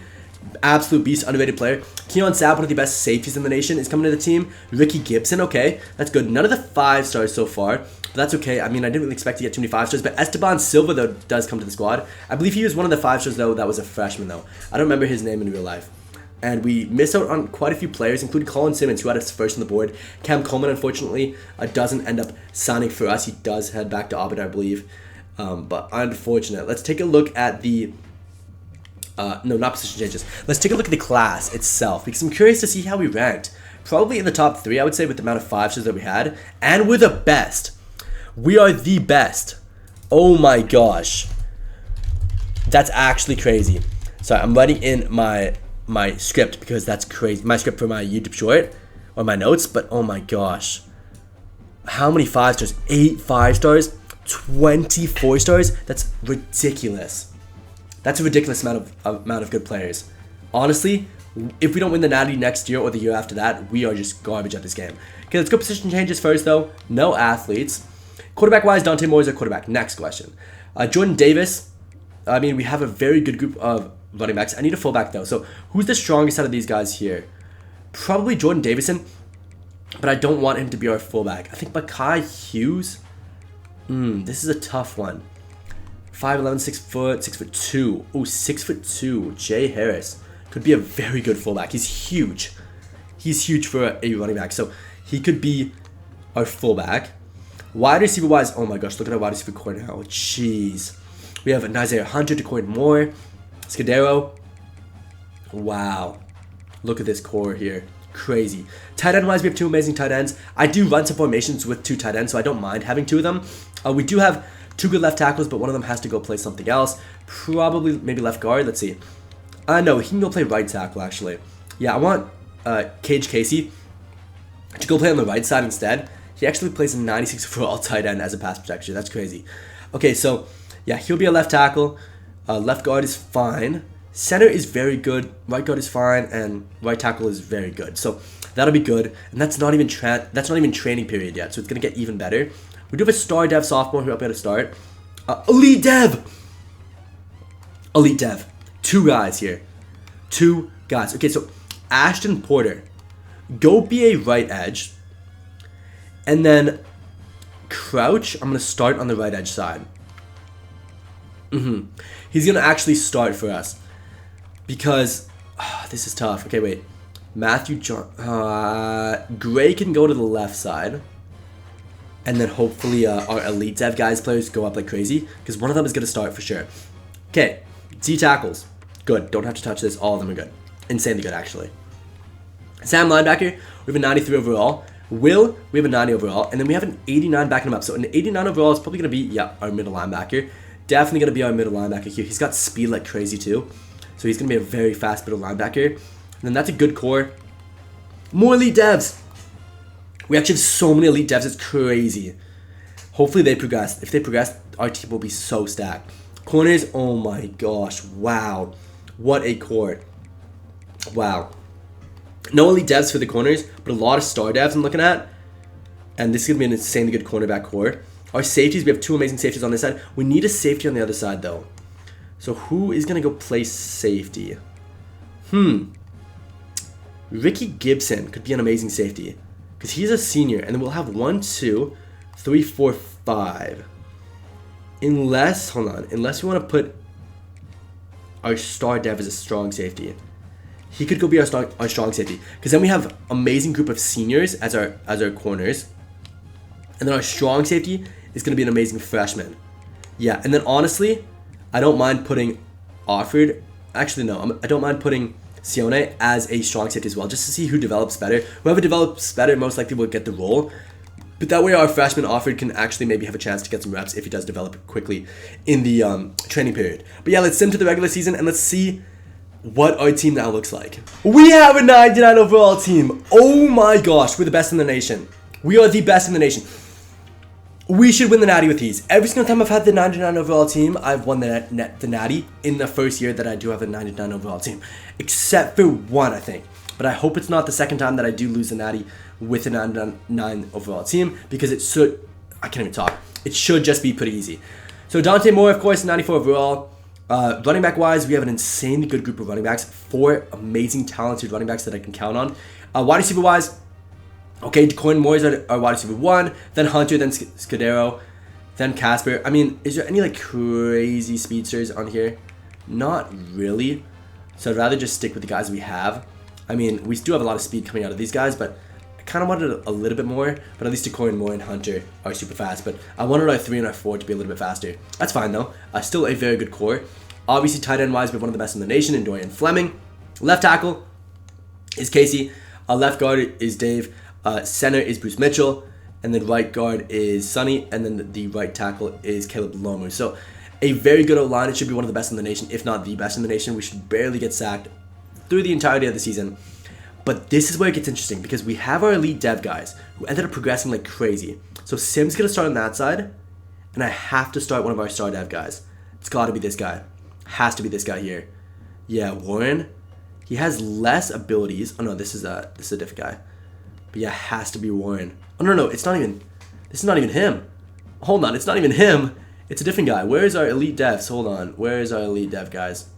Absolute beast, underrated player. Keon Sapp, one of the best safeties in the nation, is coming to the team. Ricky Gibson, okay, that's good. None of the 5 stars so far, but that's okay. I mean, I didn't really expect to get too many 5 stars, but Esteban Silva, though, does come to the squad. I believe he was one of the 5 stars, though, that was a freshman, though. I don't remember his name in real life. And we missed out on quite a few players, including Colin Simmons, who had us first on the board. Cam Coleman, unfortunately, doesn't end up signing for us. He does head back to Auburn, I believe. But unfortunate. Let's take a look at the... no, not position changes. Let's take a look at the class itself, because I'm curious to see how we ranked. Probably in the top 3, I would say, with the amount of 5 stars that we had. And we're the best. We are the best. Oh my gosh. That's actually crazy. Sorry, I'm writing in my script because that's crazy. My script for my YouTube short or my notes, but oh my gosh. How many 5 stars? 8 5 stars? 24 stars? That's ridiculous. That's a ridiculous amount of good players. Honestly, if we don't win the Natty next year or the year after that, we are just garbage at this game. Okay, let's go position changes first though. No athletes. Quarterback wise, Dante Moore is our quarterback. Next question. Jordan Davis. I mean, we have a very good group of running backs. I need a fullback though. So who's the strongest out of these guys here? Probably Jordan Davison, but I don't want him to be our fullback. I think Makai Hughes. This is a tough one. 5'11", 6 foot, 6'2". Oh, 6'2". Jay Harris could be a very good fullback. He's huge. He's huge for a running back. So he could be our fullback. Wide receiver wise, oh my gosh, look at our wide receiver core now. Jeez. We have Isaiah Hunter, Decoy Moore, Scudero. Wow. Look at this core here. Crazy. Tight end wise, we have 2 amazing tight ends. I do run some formations with 2 tight ends, so I don't mind having 2 of them. We do have 2 good left tackles, but one of them has to go play something else. Probably maybe left guard. Let's see. No, he can go play right tackle, actually. Yeah, I want Cage Casey to go play on the right side instead. He actually plays a 96 overall tight end as a pass protector. That's crazy. Okay, so yeah, he'll be a left tackle. Left guard is fine. Center is very good. Right guard is fine, and right tackle is very good. So that'll be good. And that's not even training period yet. So it's gonna get even better. We do have a star dev sophomore who up at a start. Elite dev. Elite dev. 2 guys here. 2 guys. Okay, so Ashton Porter, go be a right edge. And then Crouch, I'm gonna start on the right edge side. He's gonna actually start for us because this is tough. Okay, wait. Matthew John, Gray can go to the left side, and then hopefully our elite dev guys players go up like crazy because one of them is gonna start for sure. Okay, D tackles, good. Don't have to touch this. All of them are good. Insanely good actually. Sam linebacker, we have a 93 overall. Will, we have a 90 overall, and then we have an 89 backing him up. So an 89 overall is probably gonna be our middle linebacker. Definitely going to be our middle linebacker here. He's got speed like crazy too. So he's going to be a very fast middle linebacker. And then that's a good core. More elite devs. We actually have so many elite devs. It's crazy. Hopefully they progress. If they progress, our team will be so stacked. Corners, oh my gosh. Wow. What a core. Wow. No elite devs for the corners, but a lot of star devs I'm looking at. And this is going to be an insanely good cornerback core. Our safeties, we have 2 amazing safeties on this side. We need a safety on the other side, though. So who is going to go play safety? Ricky Gibson could be an amazing safety because he's a senior. And then we'll have 1, 2, 3, 4, 5. Unless, hold on. Unless we want to put our star dev as a strong safety. He could go be our strong safety. Because then we have amazing group of seniors as our corners. And then our strong safety is going to be an amazing freshman. Yeah, and then honestly, I don't mind putting Offord. Actually, no, I don't mind putting Sione as a strong safety as well, just to see who develops better. Whoever develops better most likely will get the role. But that way our freshman Offord can actually maybe have a chance to get some reps if he does develop quickly in the training period. But yeah, let's sim to the regular season and let's see what our team now looks like. We have a 99 overall team. Oh my gosh, we're the best in the nation. We are the best in the nation. We should win the Natty with these. Every single time I've had the 99 overall team, I've won the Natty in the first year that I do have a 99 overall team. Except for one, I think. But I hope it's not the second time that I do lose the Natty with a 99 overall team, because it should, I can't even talk. It should just be pretty easy. So Dante Moore, of course, 94 overall. Running back wise, we have an insanely good group of running backs. 4 amazing, talented running backs that I can count on. Wide receiver wise, okay, Decoyne Moore is our wide receiver 1, then Hunter, then Scudero, then Casper. I mean, is there any like crazy speedsters on here? Not really. So I'd rather just stick with the guys we have. I mean, we do have a lot of speed coming out of these guys, but I kind of wanted a little bit more. But at least Decoyne Moore and Hunter are super fast. But I wanted our 3 and our 4 to be a little bit faster. That's fine though. Still a very good core. Obviously, tight end wise, we have one of the best in the nation in Dorian Fleming. Left tackle is Casey. Left guard is Dave. Center is Bruce Mitchell. And then right guard is Sonny. And then the right tackle is Caleb Lomu. So a very good O-line. It should be one of the best in the nation, if not the best in the nation. We should barely get sacked through the entirety of the season. But this is where it gets interesting because we have our elite dev guys who ended up progressing like crazy. So Sim's going to start on that side. And I have to start one of our star dev guys. It's got to be this guy. Has to be this guy here. Yeah, Warren. He has less abilities. Oh no, this is a different guy. But yeah, has to be Warren. Oh no, it's not even. This is not even him. Hold on, it's not even him. It's a different guy. Where is our elite devs? Hold on. Where is our elite dev guys?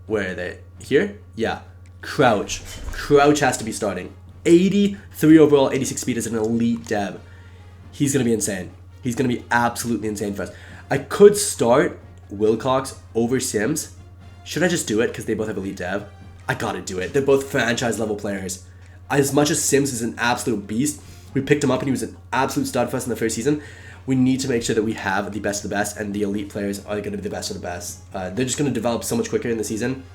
Where are they? Here? Yeah. Crouch. Crouch has to be starting. 83 overall, 86 speed as an elite dev. He's gonna be insane. He's gonna be absolutely insane for us. I could start Wilcox over Sims. Should I just do it because they both have elite dev? I gotta do it. They're both franchise level players. As much as Sims is an absolute beast, we picked him up and he was an absolute stud for us in the first season. We need to make sure that we have the best of the best, and the elite players are going to be the best of the best. They're just going to develop so much quicker in the season.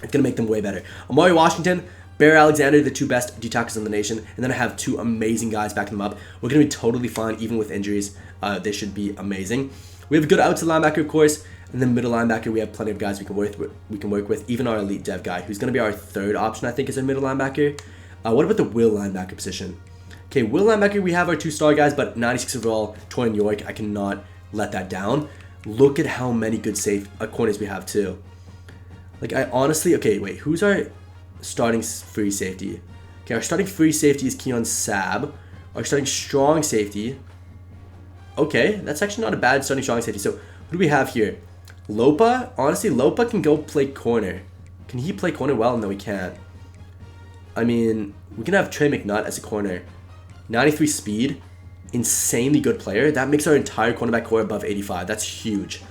It's going to make them way better. Amari Washington, Bear Alexander, the 2 best D tackles in the nation, and then I have 2 amazing guys backing them up. We're going to be totally fine even with injuries. They should be amazing. We have a good outside linebacker, of course, and then middle linebacker. We have plenty of guys we can work with. Even our elite dev guy, who's going to be our 3rd option, I think, is our middle linebacker. What about the will linebacker position? Okay, will linebacker, we have our 2 star guys, but 96 overall, Torian York, I cannot let that down. Look at how many good safe corners we have too. Like I honestly, okay, wait, who's our starting free safety? Okay, our starting free safety is Keon Sab. Our starting strong safety, okay, that's actually not a bad starting strong safety. So who do we have here? Lopa, honestly, Lopa can go play corner. Can he play corner well? No, he can't. I mean, we can have Trey McNutt as a corner. 93 speed, insanely good player. That makes our entire cornerback core above 85. That's huge.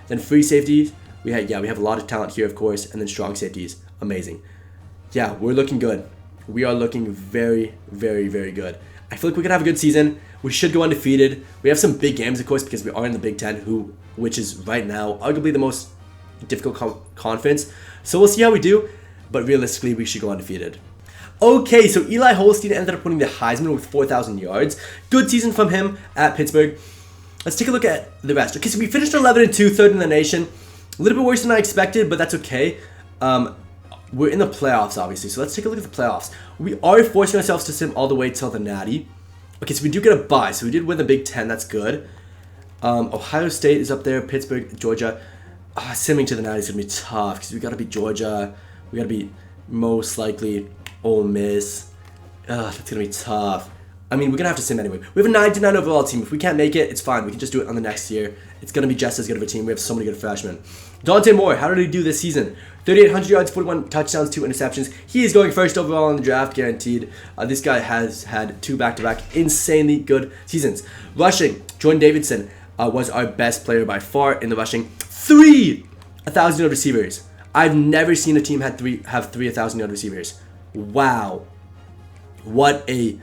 Then free safeties, we have a lot of talent here, of course, and then strong safeties, amazing. Yeah, we're looking good. We are looking very, very, very good. I feel like we could have a good season. We should go undefeated. We have some big games, of course, because we are in the Big Ten, which is right now arguably the most difficult conference. So we'll see how we do, but realistically, we should go undefeated. Okay, so Eli Holstein ended up winning the Heisman with 4,000 yards. Good season from him at Pittsburgh. Let's take a look at the rest. Okay, so we finished 11-2, 3rd in the nation. A little bit worse than I expected, but that's okay. We're in the playoffs, obviously, so let's take a look at the playoffs. We are forcing ourselves to sim all the way till the natty. Okay, so we do get a bye, so we did win the Big Ten, that's good. Ohio State is up there, Pittsburgh, Georgia. Simming to the natty is going to be tough, because we got to beat Georgia. We got to beat, most likely, Ole Miss. That's going to be tough. I mean, we're going to have to sim anyway. We have a 99 overall team. If we can't make it, it's fine. We can just do it on the next year. It's going to be just as good of a team. We have so many good freshmen. Dante Moore, how did he do this season? 3,800 yards, 41 touchdowns, 2 interceptions. He is going 1st overall in the draft, guaranteed. This guy has had 2 back-to-back insanely good seasons. Rushing, Jordan Davidson was our best player by far in the rushing. 3 1,000-yard receivers. I've never seen a team have 3 1,000-yard receivers. Wow. What a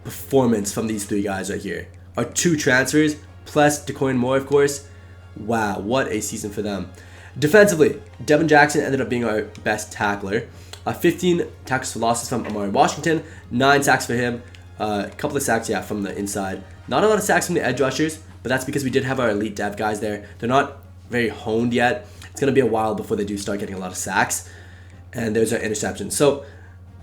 performance from these 3 guys right here. Our 2 transfers, plus Decoyne Moore, of course. Wow, what a season for them. Defensively, Devin Jackson ended up being our best tackler. 15 tackles for losses from Amari Washington, 9 sacks for him, a couple of sacks, from the inside. Not a lot of sacks from the edge rushers, but that's because we did have our elite dev guys there. They're not very honed yet. It's going to be a while before they do start getting a lot of sacks. And there's our interception. So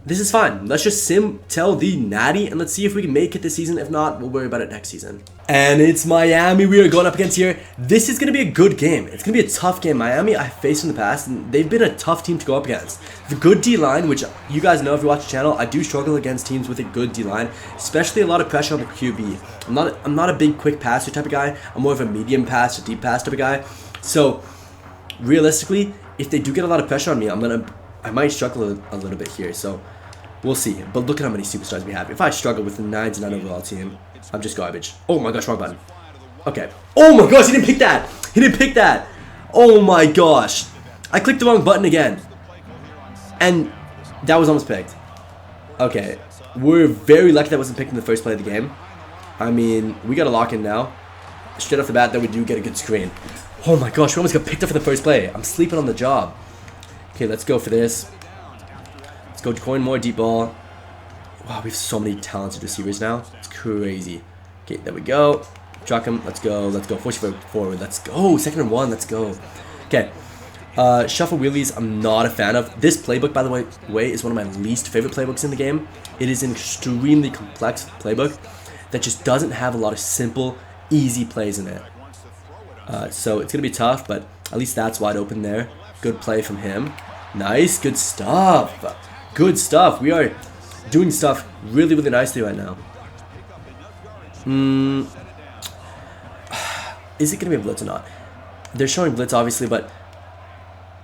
this is fine. Let's just sim till the natty, and let's see if we can make it this season. If not, we'll worry about it next season. And it's Miami we are going up against here. This is going to be a good game. It's going to be a tough game. Miami I've faced in the past, and they've been a tough team to go up against. The good D-line, which you guys know if you watch the channel, I do struggle against teams with a good D-line, especially a lot of pressure on the QB. I'm not a big quick passer type of guy. I'm more of a medium pass to deep pass type of guy. So realistically, if they do get a lot of pressure on me, I might struggle a little bit here. So we'll see. But look at how many superstars we have. If I struggle with the 9-9 overall team, I'm just garbage. Oh my gosh, wrong button. Okay. Oh my gosh, he didn't pick that. He didn't pick that. Oh my gosh. I clicked the wrong button again. And that was almost picked. Okay. We're very lucky that wasn't picked in the first play of the game. I mean, we got to lock in now. Straight off the bat, that we do get a good screen. Oh my gosh, we almost got picked up for the first play. I'm sleeping on the job. Okay, let's go for this. Let's go coin more deep ball. Wow, we have so many talented receivers now. It's crazy. Okay, there we go. Chuck him. Let's go. Let's go. Push forward. Let's go. 2nd and 1. Let's go. Okay. Shuffle wheelies, I'm not a fan of. This playbook, by the way, is one of my least favorite playbooks in the game. It is an extremely complex playbook that just doesn't have a lot of simple, easy plays in it. So it's going to be tough, but at least that's wide open there. Good play from him. Nice. Good stuff. Good stuff. We are doing stuff really, really nicely right now. Is it going to be a blitz or not? They're showing blitz, obviously, but...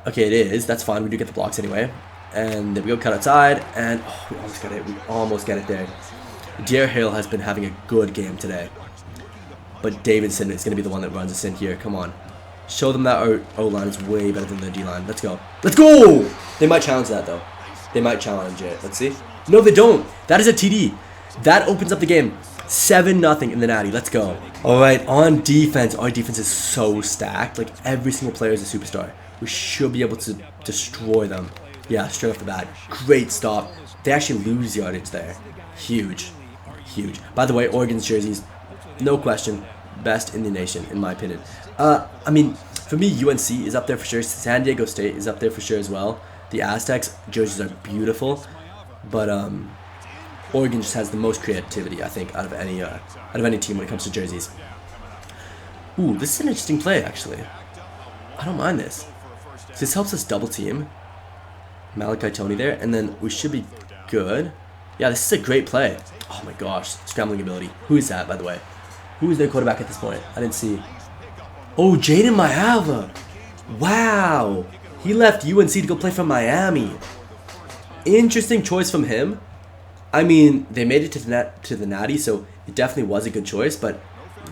Okay, it is. That's fine. We do get the blocks anyway. And there we go. Cut outside. And... Oh, we almost got it. We almost get it there. Dear Hill has been having a good game today. But Davidson is going to be the one that runs us in here. Come on. Show them that our O-line is way better than the D-line. Let's go. Let's go! They might challenge that, though. They might challenge it. Let's see. No, they don't. That is a TD. That opens up the game. 7-0 in the natty. Let's go. Alright, on defense. Our defense is so stacked. Like, every single player is a superstar. We should be able to destroy them. Yeah, straight off the bat. Great stop. They actually lose yardage there. Huge. Huge. By the way, Oregon's jerseys, no question, best in the nation, in my opinion. I mean, for me, UNC is up there for sure. San Diego State is up there for sure as well. The Aztecs jerseys are beautiful, but Oregon just has the most creativity, I think, out of any team when it comes to jerseys. Ooh, this is an interesting play, actually. I don't mind this. This helps us double team Malachi Tony there, and then we should be good. Yeah, this is a great play. Oh my gosh, scrambling ability. Who is that, by the way? Who is their quarterback at this point? I didn't see. Oh, Jaden Mayava. Wow. He left UNC to go play for Miami. Interesting choice from him. I mean, they made it to the natty, so it definitely was a good choice, but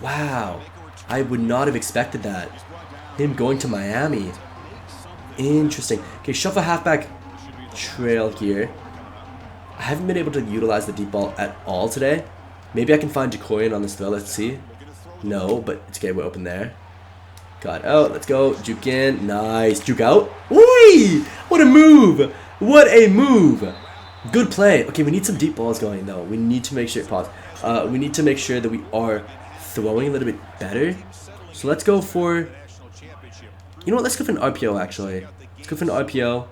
wow. I would not have expected that. Him going to Miami. Interesting. Okay, shuffle halfback trail here. I haven't been able to utilize the deep ball at all today. Maybe I can find Jacoyan on this throw. Let's see. No, but it's okay. We're open there. Got out. Let's go. Juke in. Nice. Juke out. Whee! What a move. What a move. Good play. Okay, we need some deep balls going, though. We need to make sure... Pause. We need to make sure that we are throwing a little bit better. So let's go for... You know what? Let's go for an RPO, actually. Let's go for an RPO.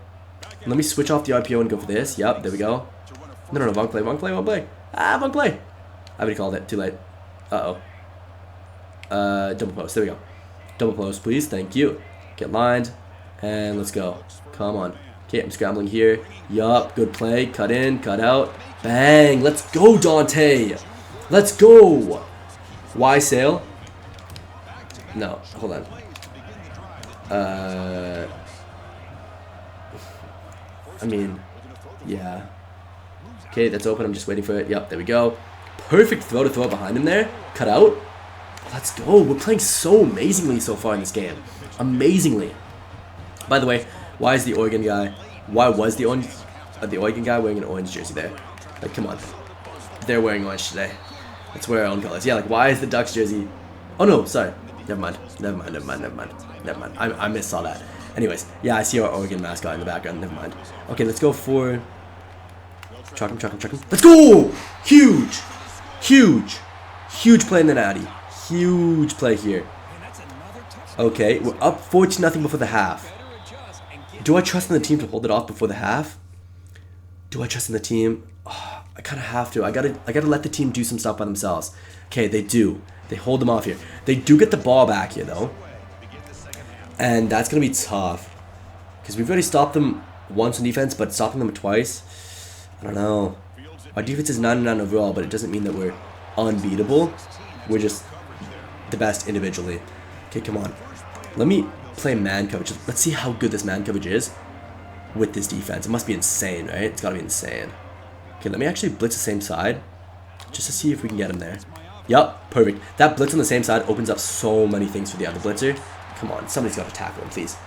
Let me switch off the RPO and go for this. Yep, there we go. No, wrong play, wrong play, wrong play. Ah, wrong play. I already called it. Too late. Uh-oh. Double post. There we go. Double post, please. Thank you. Get lined. And let's go. Come on. Okay, I'm scrambling here. Yup, good play. Cut in, cut out. Bang. Let's go, Dante. Let's go. Why sail? No, hold on. I mean, yeah. Okay, that's open. I'm just waiting for it. Yep, there we go. Perfect throw to throw it behind him there. Cut out. Let's go. We're playing so amazingly so far in this game. Amazingly. By the way, why is the Oregon guy... Why was the Oregon guy wearing an orange jersey there? Like, come on. They're wearing orange today. Let's wear our own colors. Yeah, like, why is the Ducks jersey... Oh, no, sorry. Never mind. I missed all that. Anyways, yeah, I see our Oregon mascot in the background. Never mind. Okay, let's go for... Chuck him. Let's go! Huge! Huge play in the natty. Huge play here. Okay, we're up 14-0 before the half. Do I trust in the team to hold it off before the half? Do I trust in the team? Oh, I kind of have to. I gotta let the team do some stuff by themselves. Okay, they do. They hold them off here. They do get the ball back here, though. And that's going to be tough. Because we've already stopped them once on defense, but stopping them twice, I don't know. Our defense is 9-9 overall, but it doesn't mean that we're unbeatable. We're just the best individually. Okay, come on. Let me play man coverage. Let's see how good this man coverage is with this defense. It must be insane, right? It's got to be insane. Okay, let me actually blitz the same side just to see if we can get him there. Yup, perfect. That blitz on the same side opens up so many things for the other blitzer. Come on, somebody's got to tackle him, please.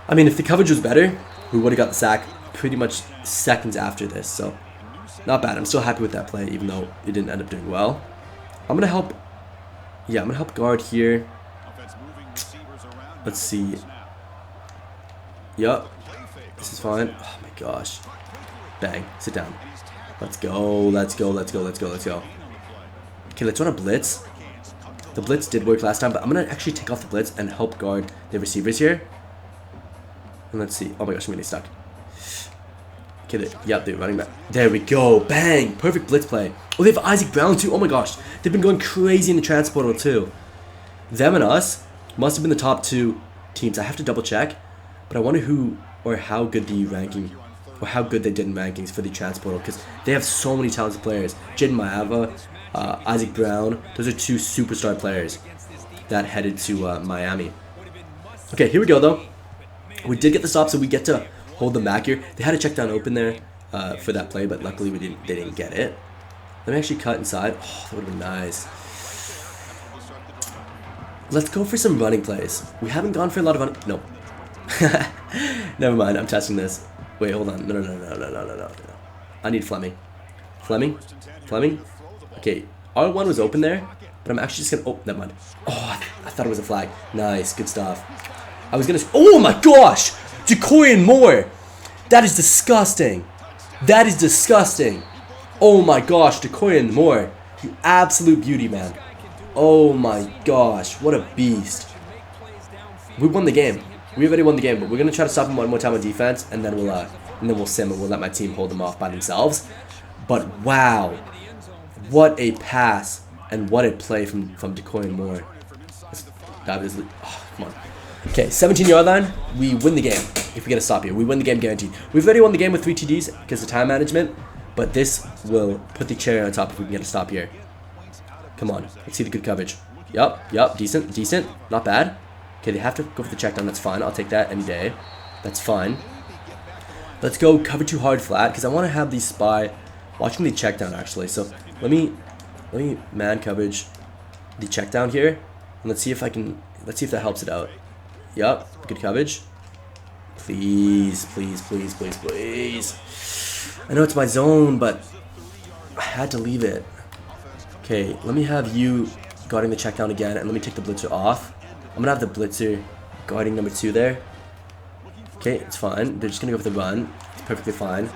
I mean, if the coverage was better, we would have got the sack pretty much seconds after this, so not bad. I'm still happy with that play, even though it didn't end up doing well. I'm going to help, yeah, I'm going to help guard here. Let's see. Yup, this is fine. Oh my gosh. Bang, sit down. Let's go, let's go, let's go, let's go, let's go. Okay, let's run a blitz. The blitz did work last time, but I'm going to actually take off the blitz and help guard the receivers here. And let's see. Oh my gosh, I'm getting stuck. Okay, yep, they're running back. There we go. Bang! Perfect blitz play. Oh, they have Isaac Brown too. Oh my gosh. They've been going crazy in the transfer portal too. Them and us must have been the top 2 teams. I have to double check. But I wonder who or how good the ranking, or how good they did in rankings for the transfer portal. Because they have so many talented players. Jaden Maava, Isaac Brown. Those are 2 superstar players that headed to Miami. Okay, here we go though. We did get the stop, so we get to hold them back here. They had a check down open there for that play, but luckily they didn't get it. Let me actually cut inside. Oh, that would have been nice. Let's go for some running plays. We haven't gone for a lot of running. No. Never mind, I'm testing this. Wait, hold on. No. I need Fleming. Fleming? Okay, R1 was open there, but I'm actually just gonna, oh, never mind. Oh, I thought it was a flag. Nice, good stuff. I was gonna, oh my gosh! Decorian Moore! That is disgusting. That is disgusting. Oh my gosh, Decorian Moore. You absolute beauty, man. Oh my gosh, what a beast. We won the game. We already won the game, but we're gonna try to stop him one more time on defense, and then we'll sim and we'll let my team hold them off by themselves. But wow, what a pass and what a play from Decorian Moore. That is, oh, come on. Okay, 17-yard line. We win the game if we get a stop here. We win the game guaranteed. We've already won the game with 3 TDs because of time management, but this will put the cherry on top if we can get a stop here. Come on, let's see the good coverage. Yup, decent, not bad. Okay, they have to go for the check down. That's fine. I'll take that any day. That's fine. Let's go cover 2 hard flat because I want to have the spy watching the check down actually. So let me man coverage the check down here, and let's see if that helps it out. Yup, good coverage. Please. I know it's my zone, but I had to leave it. Okay, let me have you guarding the check down again, and let me take the blitzer off. I'm gonna have the blitzer guarding number 2 there. Okay, it's fine. They're just gonna go for the run. It's perfectly fine.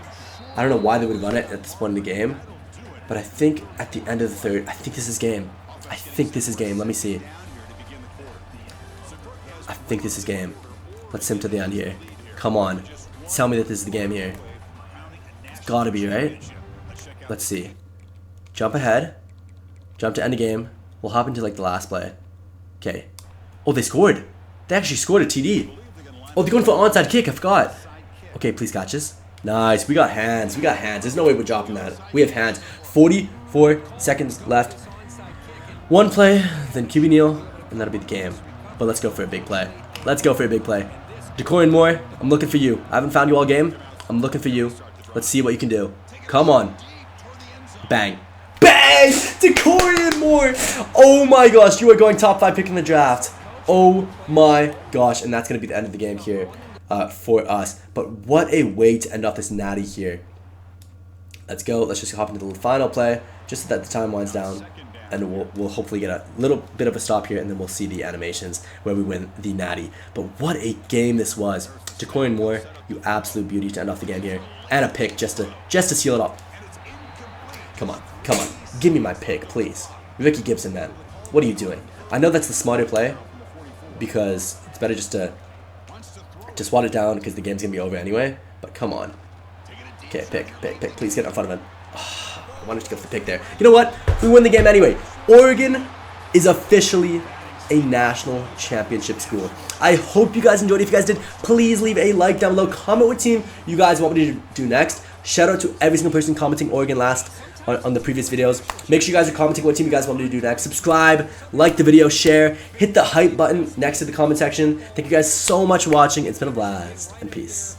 I don't know why they would run it at this point in the game, but I think at the end of the 3rd, I think this is game. Let me see. I think this is game. Let's sim to the end here. Come on. Tell me that this is the game here. It's gotta be, right? Let's see. Jump ahead. Jump to end the game. We'll hop into like the last play. Okay. Oh, they scored. They actually scored a TD. Oh, they're going for an onside kick. I forgot. Okay, please catch this. Nice. We got hands. There's no way we're dropping that. We have hands. 44 seconds left. 1 play, then QB kneel, and that'll be the game. But let's go for a big play. Decorian Moore, I'm looking for you. I haven't found you all game. I'm looking for you. Let's see what you can do. Come on. Bang. Bang! Decorian Moore! Oh my gosh, you are going top 5 pick in the draft. Oh my gosh, and that's going to be the end of the game here for us. But what a way to end off this natty here. Let's go. Let's just hop into the final play just so that the time winds down. And we'll hopefully get a little bit of a stop here, and then we'll see the animations where we win the natty. But what a game this was. Decorian Moore, you absolute beauty to end off the game here. And a pick just to seal it up. Come on. Give me my pick, please. Ricky Gibson, man. What are you doing? I know that's the smarter play, because it's better just to swat it down because the game's going to be over anyway. But come on. Okay, pick. Please get in front of him. I wanted to go for the pick there. You know what? We win the game anyway. Oregon is officially a national championship school. I hope you guys enjoyed. If you guys did, please leave a like down below. Comment what team you guys want me to do next. Shout out to every single person commenting Oregon last on the previous videos. Make sure you guys are commenting what team you guys want me to do next. Subscribe, like the video, share, hit the hype button next to the comment section. Thank you guys so much for watching. It's been a blast, and peace.